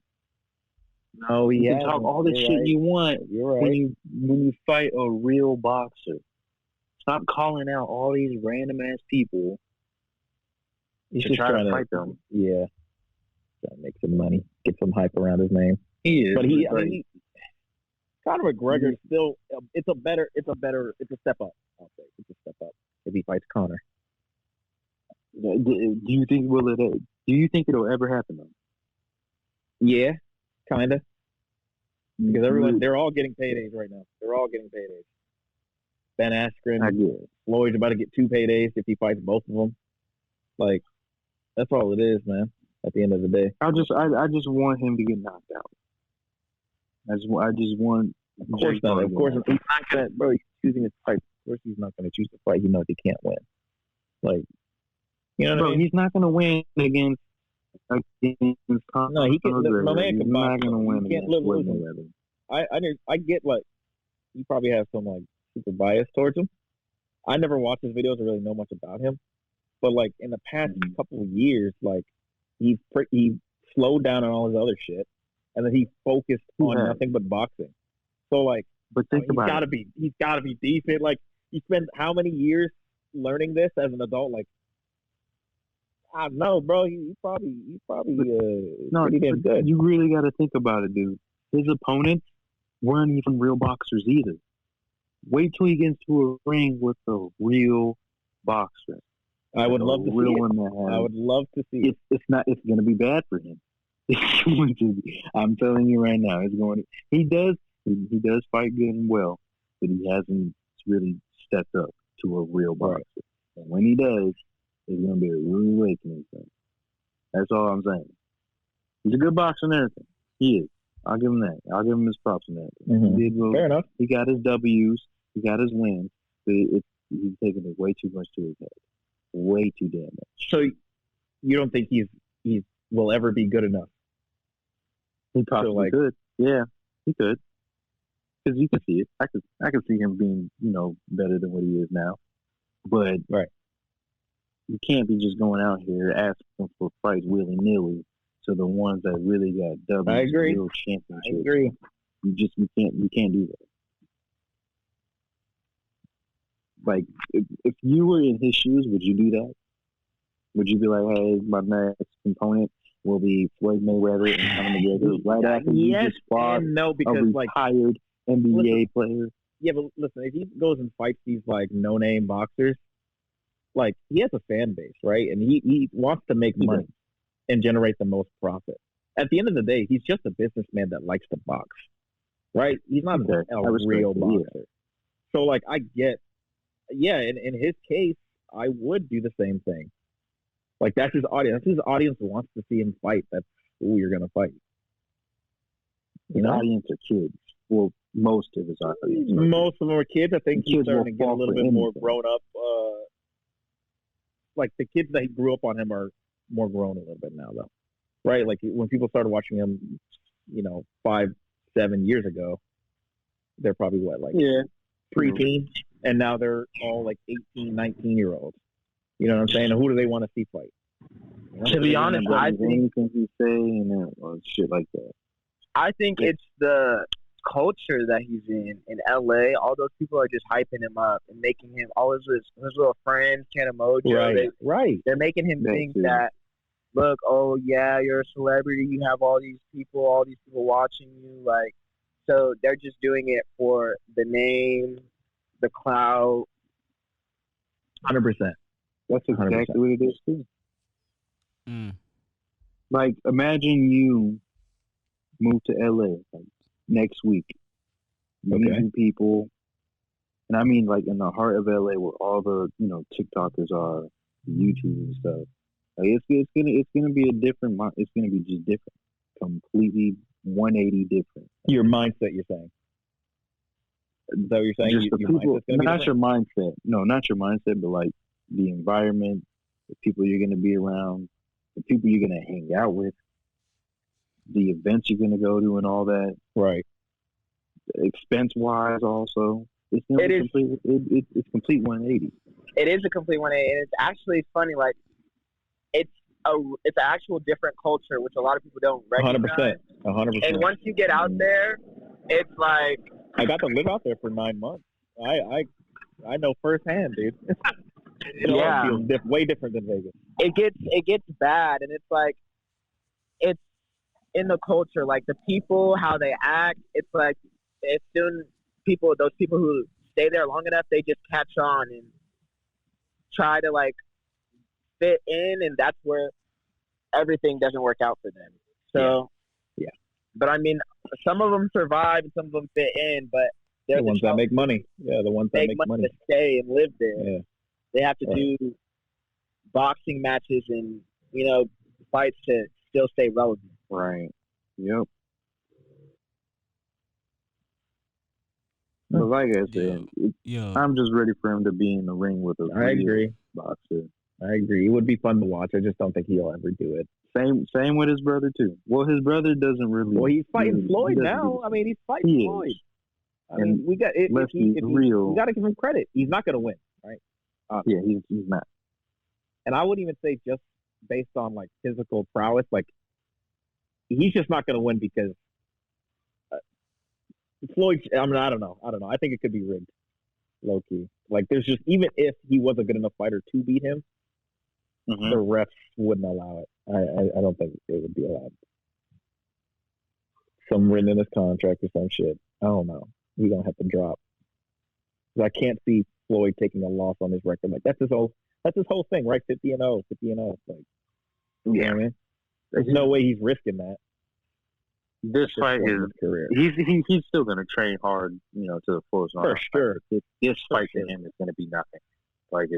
No, he hasn't. You can talk all the shit you want when you fight a real boxer. Stop calling out all these random ass people. He's just trying to fight them. Yeah, trying to make some money, get some hype around his name. He is, but Conor McGregor still. It's a step up. I'll say it's a step up if he fights Conor. Do you think Do you think it'll ever happen though? Yeah, kinda. Because they're all getting paydays right now. They're all getting paydays. Ben Askren, Floyd's about to get 2 paydays if he fights both of them. Like, that's all it is, man. At the end of the day, I just want him to get knocked out. I just want. Of course not. Of course, he's not gonna. Bro, he's choosing his fight. Of course, he's not gonna choose to fight. He knows he can't win. Like, you know what I mean? He's not gonna win against. No, he can. My man can box. He's not gonna win. He can't lose. I get like you probably have some like super bias towards him. I never watched his videos or really know much about him, but like in the past couple of years, like he slowed down on all his other shit, and then he focused on nothing but boxing. So like, but think about he's gotta be decent. Like he spent how many years learning this as an adult? Like I don't know, bro. He's probably pretty damn good. You really got to think about it, dude. His opponents weren't even real boxers either. Wait till he gets to a ring with a real boxer. I would love to see it. I would love to see it. It's not. It's going to be bad for him. It's going to be. I'm telling you right now. It's going to. He does fight good and well, but he hasn't really stepped up to a real boxer. And when he does, it's going to be a rude awakening thing. That's all I'm saying. He's a good boxer and everything. He is. I'll give him that. I'll give him his props and everything. Mm-hmm. He did well. Fair enough. He got his W's. He got his wins. But he's taking it way too much to his head. Way too damn much. So you don't think he will ever be good enough? He possibly could. Yeah, he could. Because you can see it. I can see him being, better than what he is now. But you can't be just going out here asking for fights willy-nilly to the ones that really got W's. I agree. Real championships. I agree. You can't do that. Like, if you were in his shoes, would you do that? Would you be like, hey, my next component will be Floyd Mayweather and Conor McGregor right after you just fought because a retired NBA player? Yeah, but listen, if he goes and fights these, like, no-name boxers, like, he has a fan base, right? And he wants to make money and generate the most profit. At the end of the day, he's just a businessman that likes to box, right? He's not a real boxer. So, like, I get, in his case, I would do the same thing. Like, that's his audience. His audience wants to see him fight. That's who you're going to fight. His audience are kids. Well, most of his audience. Most of them are kids. I think he's starting to get a little bit more grown up. Like, the kids that he grew up on him are more grown a little bit now, though. Right? Like, when people started watching him, 5-7 years ago, they're probably preteen, and now they're all like 18, 19-year-olds. You know what I'm saying? And who do they want to see fight? To be honest, I think anything he say or shit like that. I think it's the culture that he's in LA. All those people are just hyping him up and making him all his little friends, Ken Mojo. They're making him think that, look, oh yeah, you're a celebrity. You have all these people watching you. Like, so they're just doing it for the name, the clout. 100%. That's exactly 100%. What it is too. Mm. Like, imagine you move to LA next week, meeting people, and I mean like in the heart of LA where all the TikTokers are, YouTube and stuff. Like, it's gonna be a different. It's gonna be just different, completely 180 different. Your mindset, you're saying. Is that what you're saying? Just the people, not your mindset. No, not your mindset, but like the environment, the people you're gonna be around, the people you're gonna hang out with, the events you're gonna go to, and all that. Right. Expense-wise, also, it's complete 180. It is a complete 180, and it's actually funny. Like, it's an actual different culture, which a lot of people don't recognize. 100%. And once you get out there, it's like I got to live out there for 9 months. I know firsthand, dude. It all feels way different than Vegas. It gets bad, and it's like it's in the culture, like the people, how they act. It's like it's soon those people who stay there long enough, they just catch on and try to like fit in, and that's where everything doesn't work out for them. So, yeah. But I mean, some of them survive and some of them fit in, but they're the ones that make money. Yeah, the ones that make money to stay and live there. Yeah. They have to do boxing matches and fights to still stay relevant. Right. Yep. But like I said, I'm just ready for him to be in the ring with a real boxer. I agree. It would be fun to watch. I just don't think he'll ever do it. Same with his brother too. Well, his brother doesn't really. Well, he's fighting Floyd now. I mean, he's fighting Floyd. I mean, we got it. We got to give him credit. He's not going to win, right? Yeah, he's not. And I wouldn't even say just based on like physical prowess. Like, he's just not going to win because Floyd. I mean, I don't know. I think it could be rigged, low key. Like, there's just, even if he was a good enough fighter to beat him, the refs wouldn't allow it. I don't think it would be allowed. Some written in his contract or some shit. I don't know. He's gonna have to drop. I can't see Floyd taking a loss on his record. Like, that's his whole thing, right? 50-0. Like, you know what I mean? There's no way he's risking that. This fight is career. He's still gonna train hard, to the fullest. For sure. This fight to him is gonna be nothing. Like,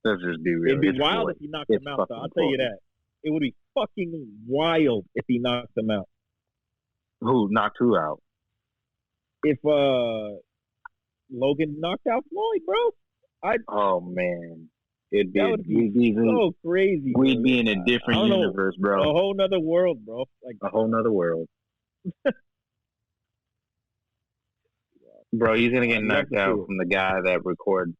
let's just be real. It'd be wild if he knocked him out. So I'll tell you that. It would be fucking wild if he knocked him out. Who knocked who out? If Logan knocked out Floyd, bro. Oh man. It'd be so crazy. We'd be in a different universe, bro. A whole nother world, bro. Like a whole nother world. Bro, he's gonna get knocked out from the guy that recorded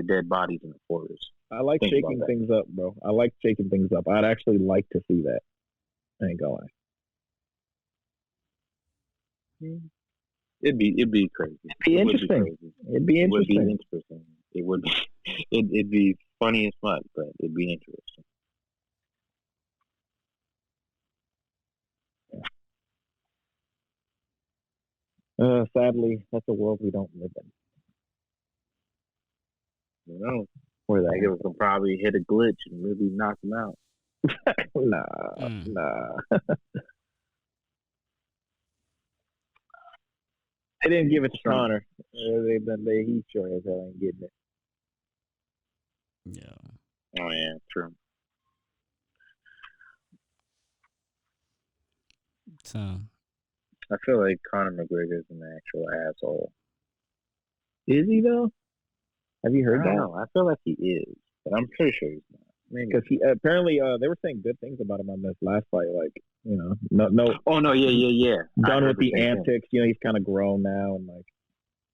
dead bodies in the forest. I like shaking things up, bro. I like shaking things up. I'd actually like to see that. I ain't gonna lie. It'd be crazy. It'd be interesting. It'd be interesting. It would be. It'd be funny as fuck, but it'd be interesting. Sadly, that's a world we don't live in. Where that nigga will probably hit a glitch and really knock him out. Nah. They didn't give it to Connor. He sure as hell ain't getting it. Yeah. Oh yeah, true. So I feel like Conor McGregor is an actual asshole. Is he though? Have you heard that? No, I feel like he is, but I'm pretty sure he's not. Because he apparently they were saying good things about him on this last fight. Like, no. Oh no, yeah. Done with the antics. He's kind of grown now, and like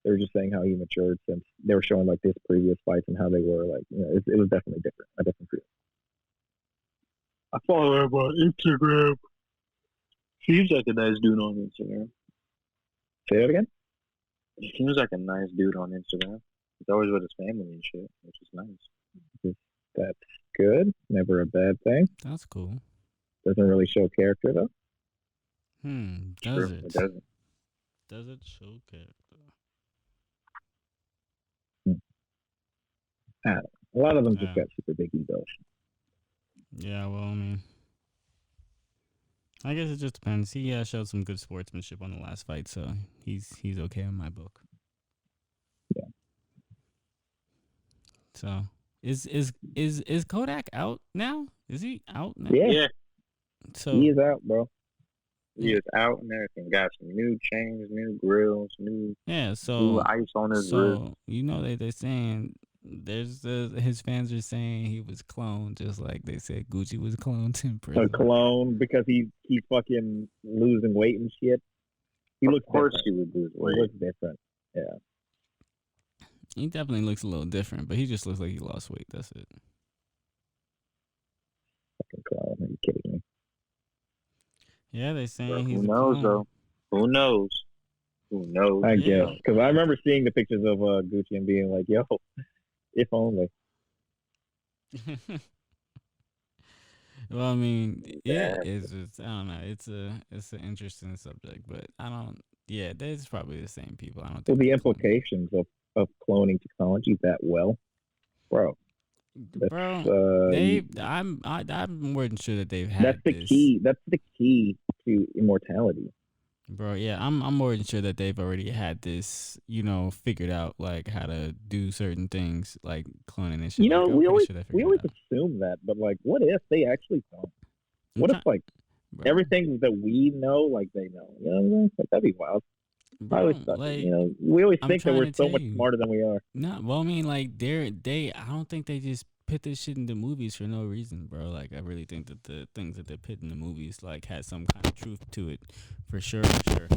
they were just saying how he matured since they were showing like his previous fights and how they were like. It was definitely different. I definitely feel. I follow him on Instagram. Seems like a nice dude on Instagram. Say that again? He seems like a nice dude on Instagram. He's always with his family and shit, which is nice. That's good. Never a bad thing. That's cool. Doesn't really show character though. Does it? It doesn't. Does it show character? I don't know. A lot of them just got super big egos. Yeah, well, I mean, I guess it just depends. He showed some good sportsmanship on the last fight, so he's okay in my book. Yeah. So is Kodak out now? Is he out now? Yeah. So he is out, bro. He is out and everything. Got some new chains, new grills, new ice on his wrist. They're saying his fans are saying he was cloned, just like they said Gucci was cloned in prison. A clone because he fucking losing weight and shit. He looks different. He would lose weight. He looks different. Yeah. He definitely looks a little different, but he just looks like he lost weight. That's it. Fucking clown. Are you kidding me? Yeah, they're saying he's Who knows, though? Who knows? I guess. Because I remember seeing the pictures of Gucci and being like, yo, if only. Well, I mean, it's just, I don't know. It's an interesting subject, but I don't. Yeah, there's probably the same people. I don't think. Well, the implications of cloning technology that well, bro. I'm more than sure that they've had. That's the key. That's the key to immortality. Bro, yeah, I'm more than sure that they've already had this, figured out, like how to do certain things, like cloning and shit. You know, like, I'm pretty sure they we figured always it out. assume that, but like, what if they actually don't? What if like bro, everything that we know, like they know? You know what I mean? Like, that'd be wild. I always thought, like, we always I'm think that trying we're to so tell much you. smarter than we are. No, well, I mean, like I don't think they just put this shit in the movies for no reason, bro. Like, I really think that the things that they put in the movies like had some kind of truth to it, for sure, for sure.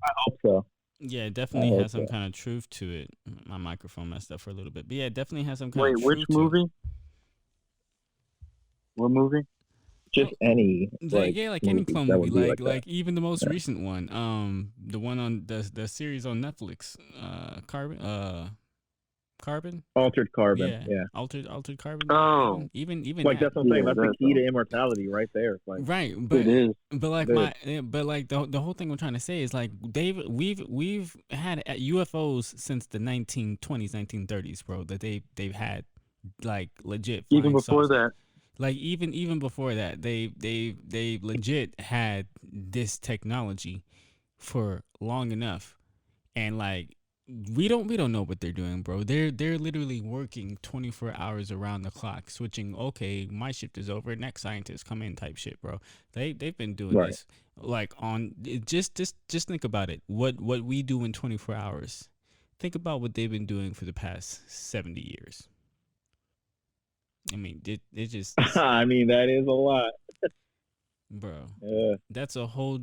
I hope so. Yeah, it definitely has some kind of truth to it. My microphone messed up for a little bit, but yeah, it definitely has some kind of truth. Wait, which movie? What movie? Just any, like any clone movie, like even the most recent one, the one on the series on Netflix, Carbon, Altered Carbon, yeah. Altered Carbon. Oh, even like that's what I'm saying. That's the key to immortality, right there. Like, right, but it is. But like the whole thing I'm trying to say is like we've had UFOs since the 1920s, 1930s, bro. That they've had like legit even before that. Like even before that, they legit had this technology for long enough, and like we don't know what they're doing, bro. They're literally working 24 hours around the clock, switching. Okay, my shift is over. Next scientist come in, type shit, bro. They've been doing this like on just think about it. What we do in 24 hours. Think about what they've been doing for the past 70 years. I mean, it just. I mean, that is a lot, bro. Yeah. That's a whole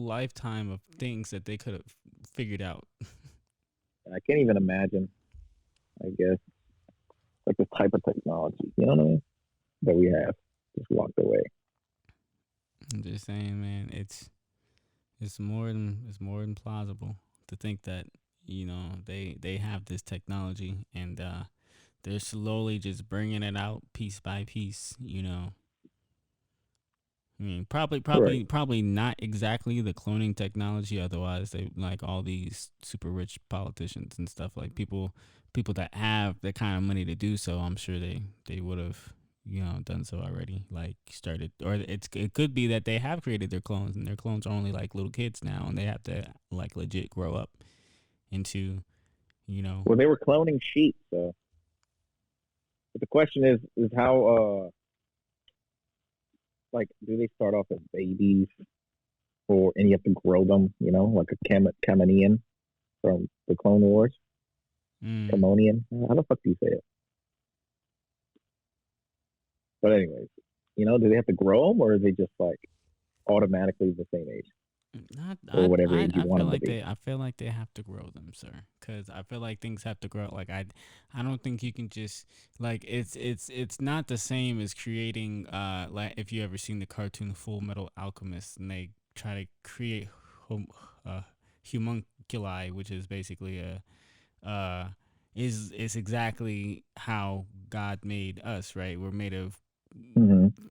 lifetime of things that they could have figured out. I can't even imagine. I guess like this type of technology, you know what I mean, that we have just walked away. I'm just saying, man. It's more than plausible to think that they have this technology and they're slowly just bringing it out piece by piece. I mean, probably not exactly the cloning technology. Otherwise, they like all these super rich politicians and stuff, like people that have the kind of money to do so. I'm sure they would have done so already. Like started, or it could be that they have created their clones, and their clones are only like little kids now, and they have to like legit grow up into, Well, they were cloning sheep, so. But the question is how like, do they start off as babies, and you have to grow them, like a Kamanian from the Clone Wars? Kamonian? How the fuck do you say it? But anyways, do they have to grow them, or are they just like automatically the same age? Or whatever age you want them to be. I feel like they have to grow them, sir, because I feel like things have to grow. Like I don't think you can just like it's not the same as creating like if you ever seen the cartoon Full Metal Alchemist, and they try to create homunculi, which is basically is exactly how God made us, right? We're made of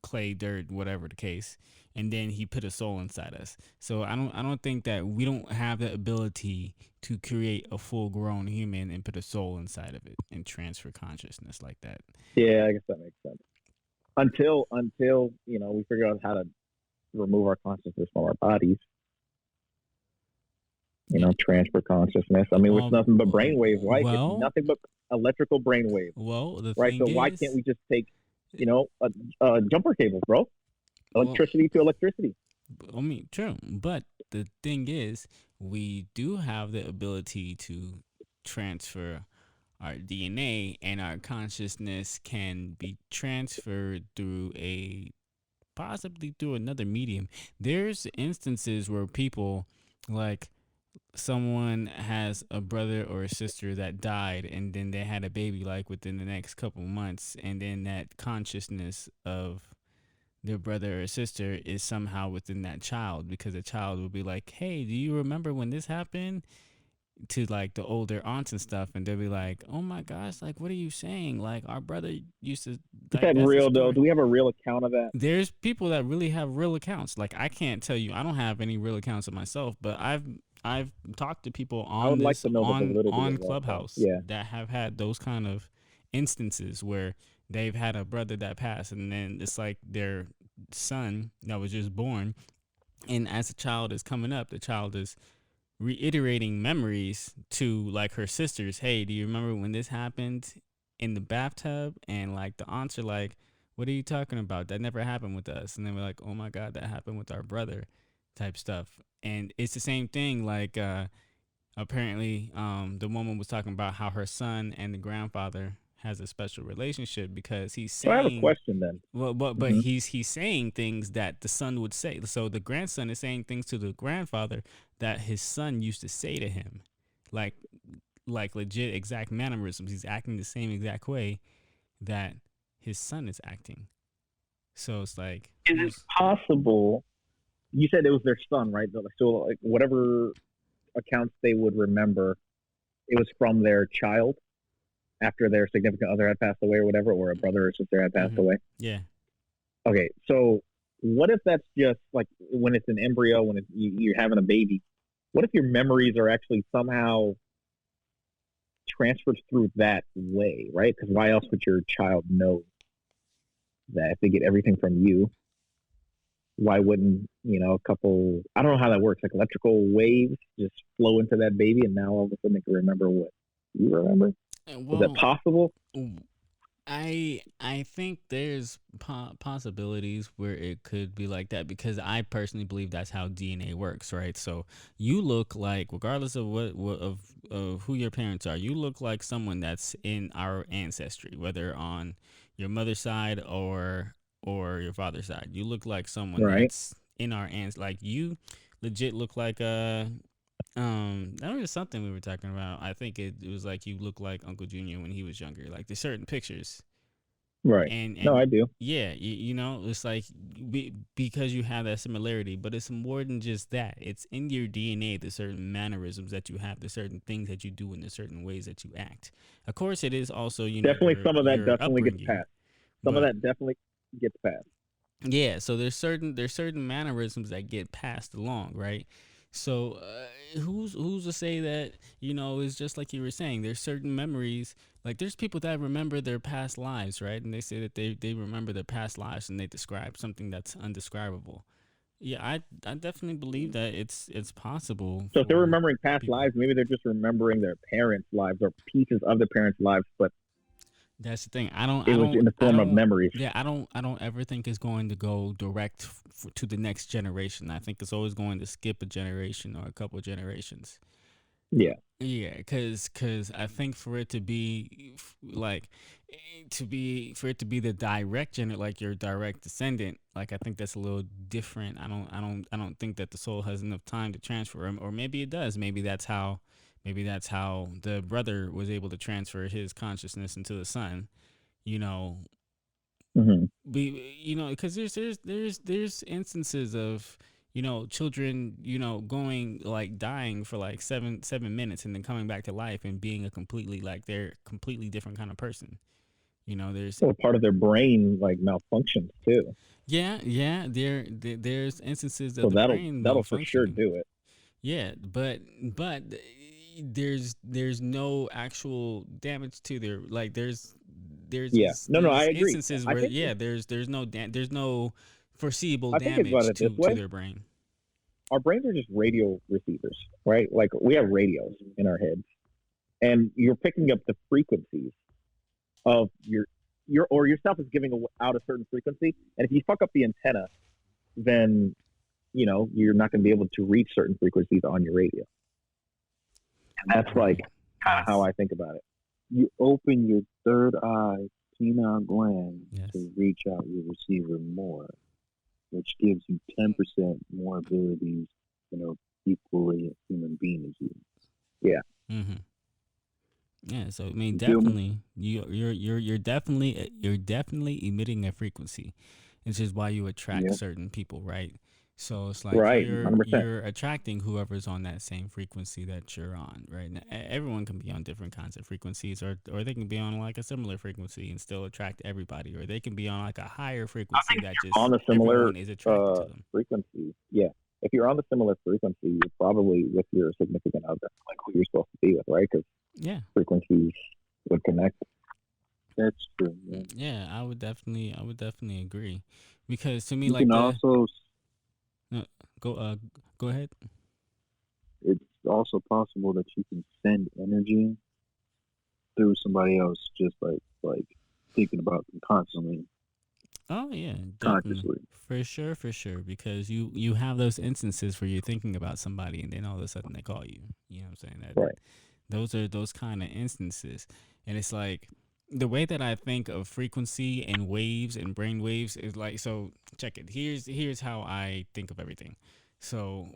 clay, dirt, whatever the case, and then he put a soul inside us. So I don't think that we don't have the ability to create a full grown human and put a soul inside of it and transfer consciousness like that. Yeah, I guess that makes sense. Until we figure out how to remove our consciousness from our bodies. Transfer consciousness. I mean, it's nothing but brainwave. Right? It's nothing but electrical brainwave. Well, the right. Thing so why can't we just take jumper cables, bro? Electricity to electricity. I mean, true. But the thing is, we do have the ability to transfer our DNA, and our consciousness can be transferred possibly through another medium. There's instances where people, like someone has a brother or a sister that died, and then they had a baby like within the next couple months, and then that consciousness of their brother or sister is somehow within that child, because the child will be like, hey, do you remember when this happened, to like the older aunts and stuff, and they'll be like, oh my gosh, like what are you saying, like our brother used to. Is that real though? Do we have a real account of that? There's people that really have real accounts. Like I can't tell you, I don't have any real accounts of myself, but I've talked to people on on Clubhouse that have had those kind of instances where they've had a brother that passed, and then it's like their son that was just born And as the child is coming up, the child is reiterating memories to like her sisters. Hey, do you remember when this happened in the bathtub? And like the aunts are like, what are you talking about? That never happened with us. And then we're like, oh my God, that happened with our brother, type stuff. And it's the same thing. Like apparently the woman was talking about how her son and the grandfather has a special relationship because he's saying. So I have a question then. Well, but he's saying things that the son would say. So the grandson is saying things to the grandfather that his son used to say to him, like legit exact mannerisms. He's acting the same exact way that his son is acting. So it's like, is it possible? You said it was their son, right? So like whatever accounts they would remember, it was from their child after their significant other had passed away or whatever, or a brother or sister had passed away. Yeah. Okay, so what if that's just like when it's an embryo, when you're having a baby? What if your memories are actually somehow transferred through that way, right? Because why else would your child know that if they get everything from you? Why wouldn't, a couple, I don't know how that works, like electrical waves just flow into that baby and now all of a sudden they can remember what you remember? Is that possible? I think there's possibilities where it could be like that because I personally believe that's how DNA works, right? So you look like, regardless of what of who your parents are, you look like someone that's in our ancestry, whether on your mother's side or your father's side. You look like someone that's in our like you legit look like that was something we were talking about. I think it was like you look like Uncle Junior when he was younger. Like there's certain pictures. Right. And no, I do. Yeah, it's like because you have that similarity, but it's more than just that. It's in your DNA, the certain mannerisms that you have, the certain things that you do, and the certain ways that you act. Of course, it is also, definitely some of that definitely gets passed. Some of that definitely gets passed. Yeah, so there's certain mannerisms that get passed along, right? So who's to say that it's just like you were saying, there's certain memories, like there's people that remember their past lives, right? And they say that they remember their past lives and they describe something that's undescribable. Yeah, I definitely believe that it's possible. So if they're remembering past lives, maybe they're just remembering their parents' lives or pieces of their parents' lives, but that's the thing. It was in the form of memories. Yeah, I don't ever think it's going to go direct to the next generation. I think it's always going to skip a generation or a couple of generations. Yeah. Yeah, because I think for it to be the direct like your direct descendant, like I think that's a little different. I don't think that the soul has enough time to transfer, or maybe it does. Maybe that's how the brother was able to transfer his consciousness into the son, because there's instances of, children, going like dying for like 7 minutes and then coming back to life and being they're completely different kind of person. There's part of their brain like malfunctions too. Yeah. There's instances of that'll for sure do it. Yeah, but there's no actual damage to their there's I agree. Instances where there's no foreseeable damage to their brain. Our brains are just radio receivers, right? Like we have radios in our heads, and you're picking up the frequencies of yourself is giving out a certain frequency, and if you fuck up the antenna, then you're not going to be able to reach certain frequencies on your radio. And that's like kind of how I think about it. You open your third eye, penile gland, to reach out your receiver more, which gives you 10% more abilities, equally a human being as you. Yeah. Mm-hmm. Yeah. So I mean, definitely, you're definitely emitting a frequency, which is why you attract certain people, right? So it's like you're attracting whoever's on that same frequency that you're on, right? Now, everyone can be on different kinds of frequencies, or they can be on like a similar frequency and still attract everybody, or they can be on like a higher frequency that just on a similar is attracted to them. Frequency. Yeah, if you're on the similar frequency, you're probably with your significant other, like who you're supposed to be with, right? Because frequencies would connect. That's true. Yeah, I would definitely agree, because to me, you like can also. Go ahead. It's also possible that you can send energy through somebody else, just like thinking about them constantly, Oh yeah, definitely. consciously. For sure. Because you have those instances where you're thinking about somebody and then all of a sudden they call you. You know what I'm saying? Right. Those are those kind of instances. And it's like the way that I think of frequency and waves and brain waves is like, so check it. Here's how I think of everything. So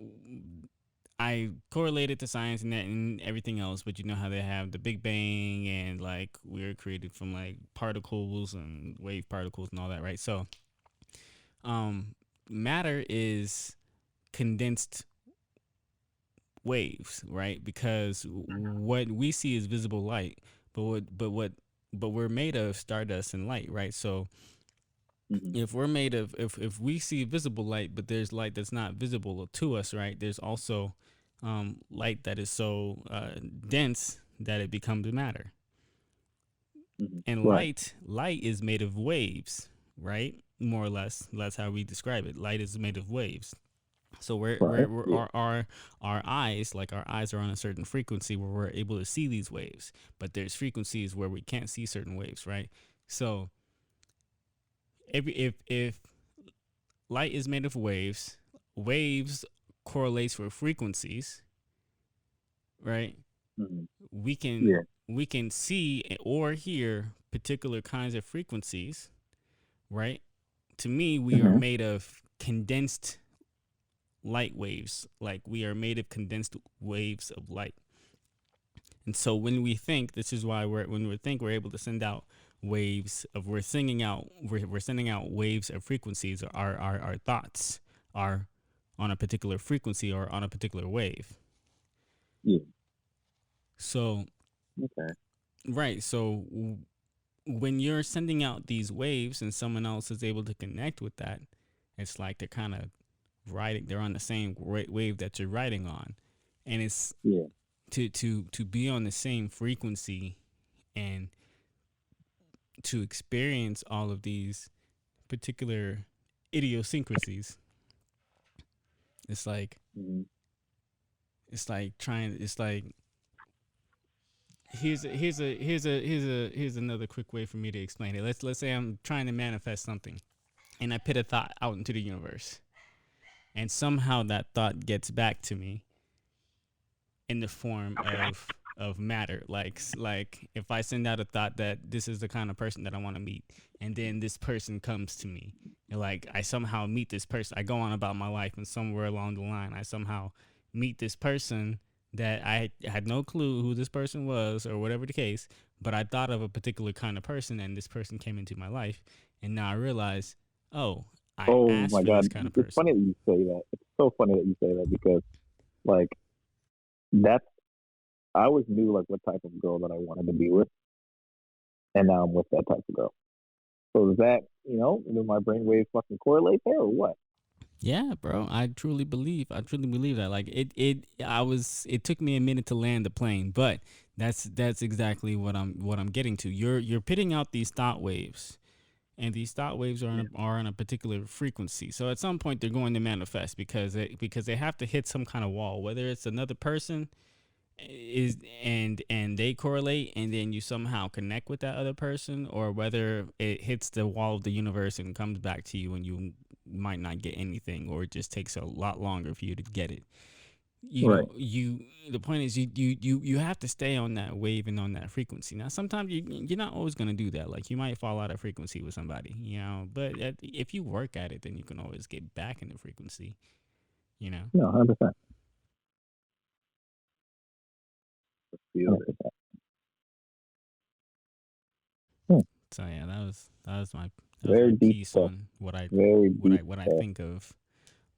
I correlate it to science and that and everything else, but you know how they have the Big Bang and like we're created from like particles and wave particles and all that, right? So, um, matter is condensed waves, right? Because what we see is visible light, but we're made of stardust and light, right? So if we're made of if we see visible light, but there's light that's not visible to us, right? There's also light that is so dense that it becomes matter. And light is made of waves, right? More or less, that's how we describe it. Light is made of waves. So our eyes, like our eyes are on a certain frequency where we're able to see these waves, but there's frequencies where we can't see certain waves, right? So if light is made of waves, waves correlates with frequencies, right? We can see or hear particular kinds of frequencies, right? To me, we are made of condensed light waves. Like we are made of condensed waves of light. And so when we think, this is why we're able to send out waves of we're sending out waves of frequencies. Our thoughts are on a particular frequency or on a particular wave. Yeah. So okay. Right. So when you're sending out these waves and someone else is able to connect with that, it's like they're kind of they're on the same wave that you're riding on. And it's to be on the same frequency and to experience all of these particular idiosyncrasies. It's like it's like here's another quick way for me to explain it. Let's say I'm trying to manifest something and I put a thought out into the universe. And somehow that thought gets back to me in the form of matter. Like if I send out a thought that this is the kind of person that I want to meet, and then this person comes to me, and like I somehow meet this person. I go on about my life, and somewhere along the line, I somehow meet this person that I had no clue who this person was or whatever the case, but I thought of a particular kind of person, and this person came into my life, and now I realize, oh my God, kind of it's funny that you say that. It's so funny that you say that because, like, that's I always knew like what type of girl that I wanted to be with, and now I'm with that type of girl. So is that do my brainwaves fucking correlate there or what? Yeah, bro. I truly believe that. Like it took me a minute to land the plane, but that's exactly what I'm getting to. You're pitting out these thought waves. And these thought waves are on a particular frequency. So at some point they're going to manifest because they have to hit some kind of wall, whether it's another person and they correlate and then you somehow connect with that other person, or whether it hits the wall of the universe and comes back to you and you might not get anything, or it just takes a lot longer for you to get it. The point is you have to stay on that wave and on that frequency. Now sometimes you're not always going to do that. Like you might fall out of frequency with somebody, but if you work at it, then you can always get back in the frequency, No, 100%. So yeah, that was my piece on what I think of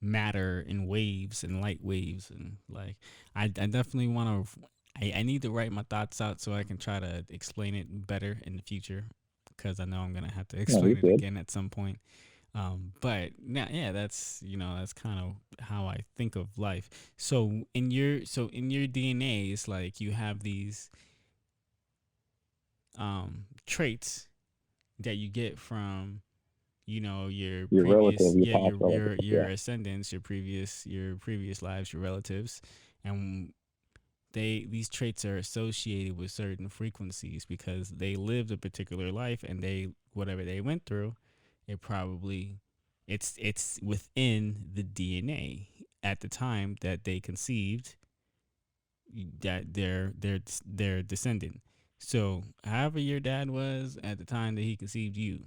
matter and waves and light waves, and like I definitely want to I need to write my thoughts out so I can try to explain it better in the future, because I know I'm gonna have to explain it again at some point. But yeah, that's that's kind of how I think of life. So in your DNA, it's like you have these traits that you get from your relative, previous, your past relative, your ascendants, your previous lives, your relatives, and these traits are associated with certain frequencies because they lived a particular life, and whatever they went through, it's within the DNA at the time that they conceived that they're descendant. So however your dad was at the time that he conceived you,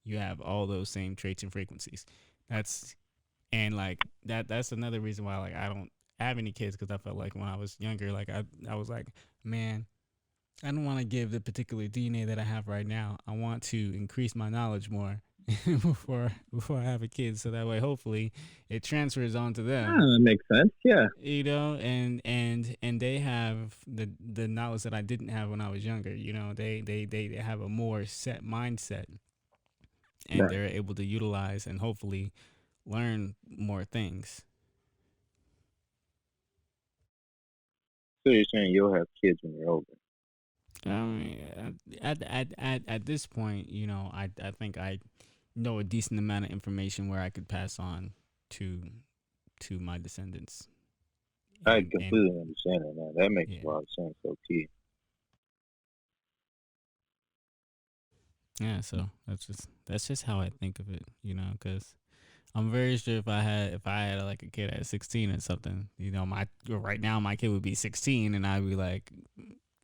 you have all those same traits and frequencies. That's that's another reason why like I don't have any kids, because I felt like when I was younger, like I was like, man, I don't want to give the particular DNA that I have right now. I want to increase my knowledge more before I have a kid, so that way hopefully it transfers onto them. That makes sense. Yeah. And they have the knowledge that I didn't have when I was younger. They have a more set mindset, and Right. they're able to utilize and hopefully learn more things. So you're saying you'll have kids when you're older? At this point, I think I know a decent amount of information where I could pass on to my descendants. I completely understand it, man. That makes a lot of sense, okay. Yeah, so that's just how I think of it, because I'm very sure if I had like a kid at 16 or something, right now my kid would be 16, and I'd be like,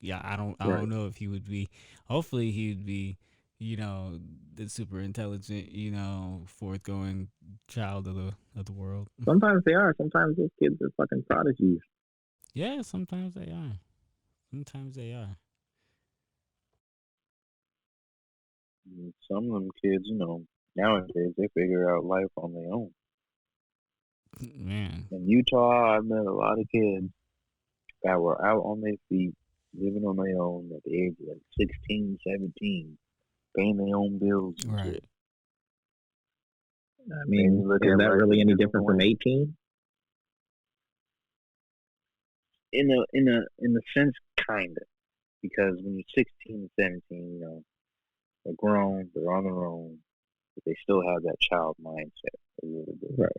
yeah, I don't know if he would be. Hopefully, he would be, the super intelligent, forthgoing child of the world. Sometimes they are. Sometimes those kids are fucking prodigies. Yeah, sometimes they are. Sometimes they are. Some of them kids, nowadays they figure out life on their own. Man. In Utah, I've met a lot of kids that were out on their feet, living on their own at the age of like 16, 17, paying their own bills and right. shit. I mean, is that really any different from 18? In a sense, kind of. Because when you're 16, 17, they're grown, they're on their own, but they still have that child mindset. Right.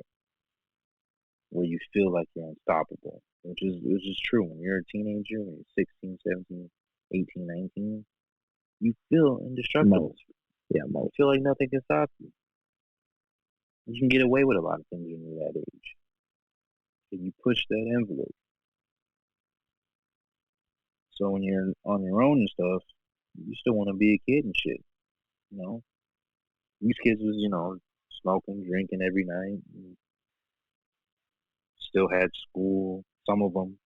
Where you feel like you're unstoppable, which is true. When you're a teenager, when you're 16, 17, 18, 19, you feel indestructible. You feel like nothing can stop you. You can get away with a lot of things when you're that age. So you push that envelope. So when you're on your own and stuff, you still want to be a kid and shit. These kids was, smoking, drinking every night. Still had school, some of them.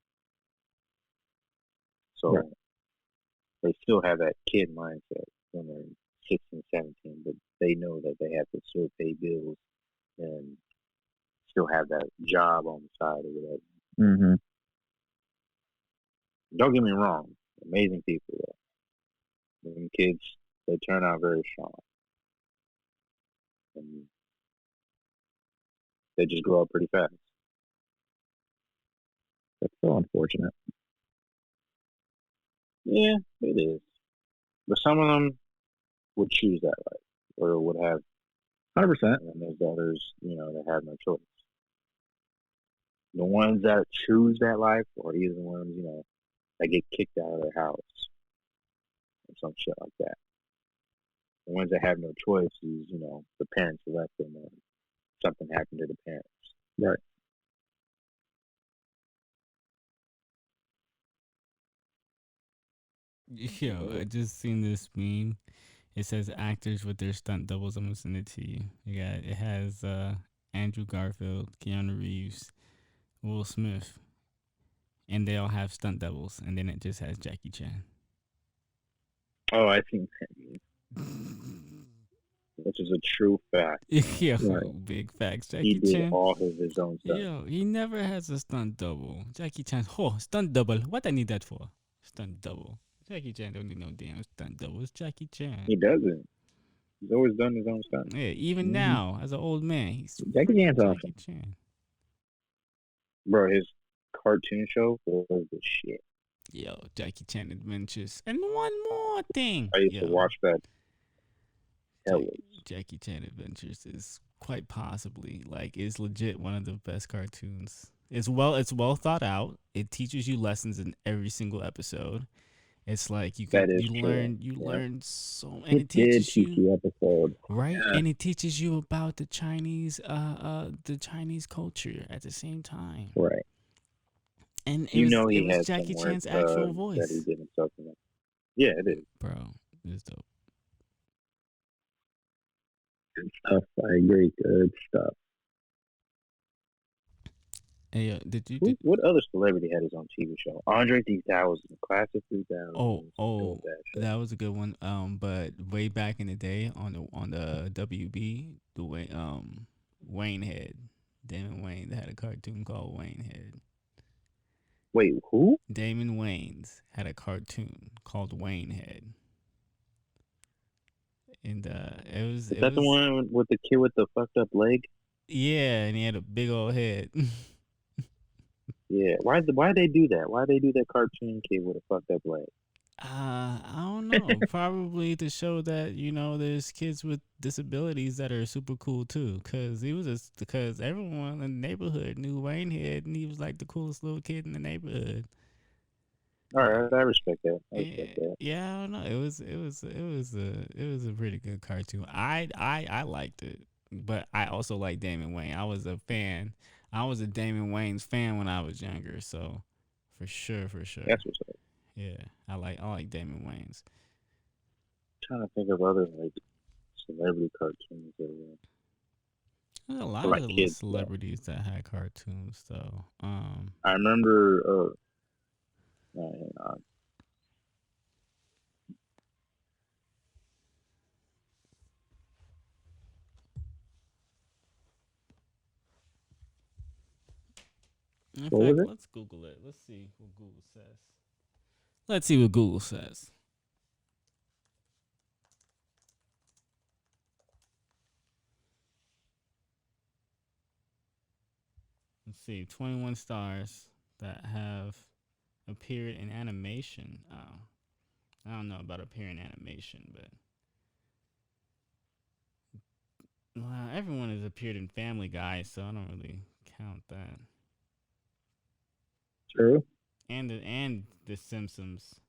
So they still have that kid mindset when they're 16, 17, but they know that they have to still pay bills and still have that job on the side or whatever. Mm-hmm. Don't get me wrong, amazing people though. Them kids, they turn out very strong. And they just grow up pretty fast. That's so unfortunate. Yeah, it is. But some of them would choose that life, or would have 100%. And there's others, that have no choice. The ones that choose that life are either the ones, that get kicked out of their house or some shit like that. The ones that have no choice is, the parents left them or something happened to the parents. Right. Yo, I just seen this meme. It says actors with their stunt doubles. I'm gonna send it to you. It has Andrew Garfield, Keanu Reeves, Will Smith, and they all have stunt doubles. And then it just has Jackie Chan. Oh, I think that. Which is a true fact. Yo, big facts. Jackie he did Chan, all of his own stuff. Yo, he never has a stunt double. Jackie Chan, stunt double. What I need that for? Stunt double. Jackie Chan don't need no damn stunt double. It's Jackie Chan. He doesn't. He's always done his own stuff. Yeah, even now, as an old man, he's Jackie Chan's awesome. Chan. Bro, his cartoon show was the shit. Yo, Jackie Chan Adventures. And one more thing. I used to watch that Jackie Chan Adventures is quite possibly it's legit one of the best cartoons. It's well thought out. It teaches you lessons in every single episode. It's like you learn so, and it teaches you episode, right, and it teaches you about the Chinese culture at the same time, right? And it was Jackie Chan's actual voice. That he did himself in it. Yeah, it is, bro. It's dope. Good stuff. I agree. Good stuff. Hey, what other celebrity had his own TV show? Andre 3000, Classic 3000. Oh, that was a good one. But way back in the day on the WB, Wayne Head, Damon Wayne had a cartoon called Wayne Head. Wait, who? Damon Wayans had a cartoon called Wayne Head. And Is that the one with the kid with the fucked up leg? Yeah, and he had a big old head. Yeah, why they do that? Why they do that cartoon kid with a fucked up leg? I don't know. Probably to show that there's kids with disabilities that are super cool too. Because everyone in the neighborhood knew Wayne Head, and he was like the coolest little kid in the neighborhood. All right, I respect that. Yeah, I don't know. It was a pretty good cartoon. I liked it, but I also like Damon Wayne. I was a fan. I was a Damon Wayans fan when I was younger, so for sure. That's what's up. Yeah, I like Damon Wayans. Trying to think of other celebrity cartoons that were. There's a lot of kids, celebrities that had cartoons though. I remember. In fact, let's Google it. Let's see what Google says. Let's see, 21 stars that have appeared in animation. Oh, I don't know about appearing in animation, but everyone has appeared in Family Guy, so I don't really count that. True. And the Simpsons.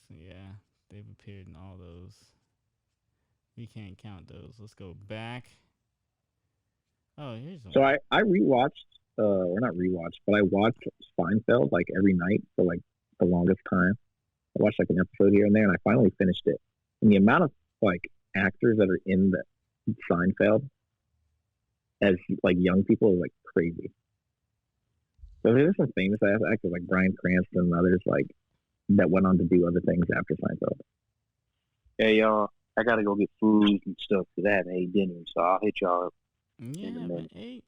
So yeah, they've appeared in all those. We can't count those. Let's go back. Oh, here's one. So I rewatched, or not rewatched, but I watched Seinfeld like every night for like the longest time. I watched like an episode here and there, and I finally finished it. And the amount of like actors that are in the Seinfeld as like young people is like crazy. So there's some famous actors like Bryan Cranston and others like that went on to do other things after Seinfeld. Hey y'all, I gotta go get food and stuff for that. Hey, dinner, so I'll hit y'all up. Yeah, but hey,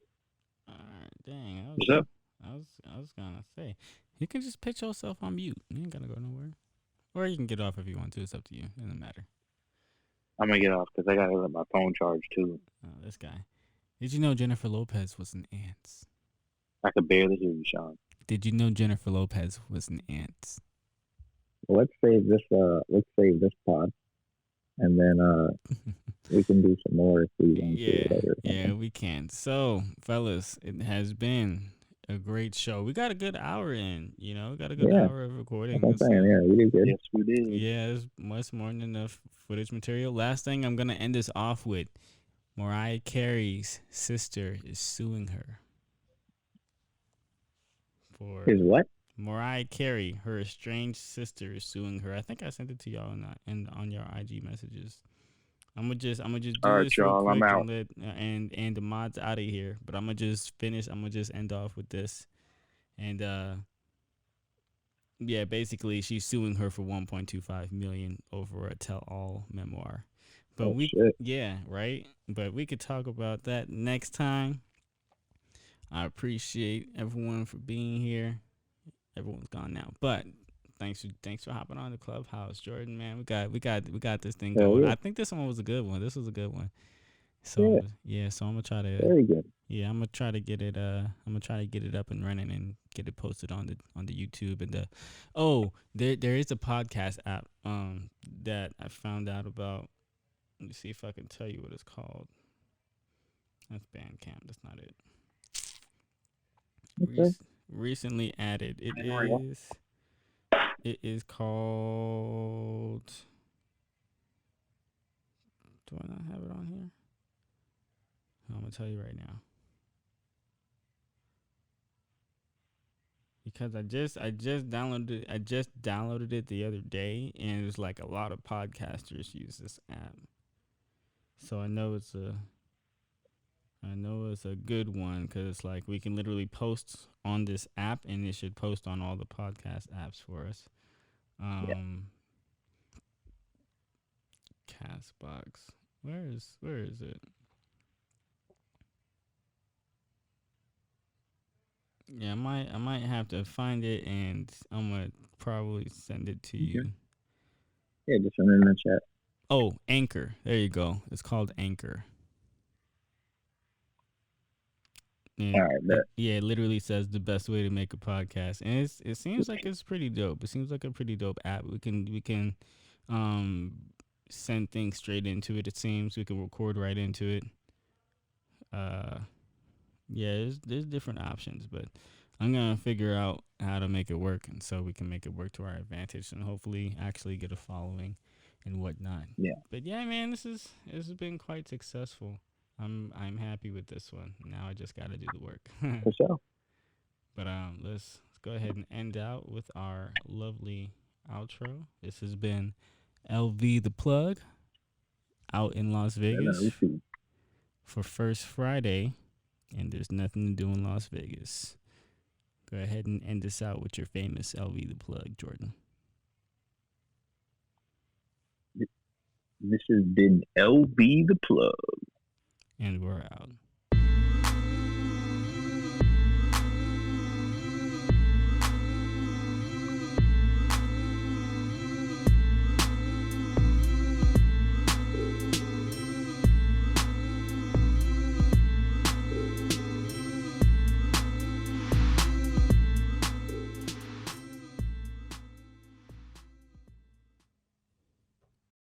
all right, dang. What's up? I was gonna say, you can just put yourself on mute. You ain't gotta go nowhere, or you can get off if you want to. It's up to you. It doesn't matter. I'm gonna get off because I gotta let my phone charge too. Oh, this guy. Did you know Jennifer Lopez was an ant? I could barely hear you, Sean. Did you know Jennifer Lopez was an ant? Well, let's save this pod, and then we can do some more if we want to later. Yeah, we can. So, fellas, it has been a great show. We got a good hour in. We got a good hour of recording. That's what I'm saying. Yeah, we did good. Yes, we did. Yeah, there's much more than enough footage material. Last thing I'm gonna end this off with: Mariah Carey's sister is suing her. Is what? Mariah Carey, her estranged sister, is suing her. I think I sent it to y'all on your IG messages. I'm gonna just do all right, this y'all, real quick. I'm out. And the mod's out of here. But I'm gonna just finish. I'm gonna just end off with this. And yeah, basically she's suing her for $1.25 million over a tell-all memoir. But yeah, right. But we could talk about that next time. I appreciate everyone for being here. Everyone's gone now, but thanks for hopping on the Clubhouse, Jordan. Man, we got this thing going. I think this one was a good one. This was a good one. So so I'm gonna try to. Very good. Yeah, I'm gonna try to get it. I'm gonna try to get it up and running and get it posted on the YouTube and there is a podcast app that I found out about Let me see if I can tell you what it's called. That's Bandcamp. That's not it. Okay. Recently added. It is called. Do I not have it on here? I'm gonna tell you right now. Because I just downloaded it the other day, and it's like a lot of podcasters use this app. So I know it's a good one, because it's like we can literally post on this app, and it should post on all the podcast apps for us. Castbox. Where is it? Yeah, I might have to find it, and I'm gonna probably send it to you. Yeah, just send it in the chat. Oh, Anchor. There you go. It's called Anchor. And all right, it literally says the best way to make a podcast, and it seems like it's pretty dope. It seems like a pretty dope app. We can send things straight into it. It seems we can record right into it. Yeah, there's different options, but I'm gonna figure out how to make it work, and so we can make it work to our advantage, and hopefully actually get a following and whatnot. Yeah. But yeah, man, this has been quite successful. I'm happy with this one. Now I just gotta do the work. For sure. But let's go ahead and end out with our lovely outro. This has been LV the Plug out in Las Vegas for First Friday, and there's nothing to do in Las Vegas. Go ahead and end this out with your famous LV the Plug, Jordan. This has been LV the Plug. And we're out.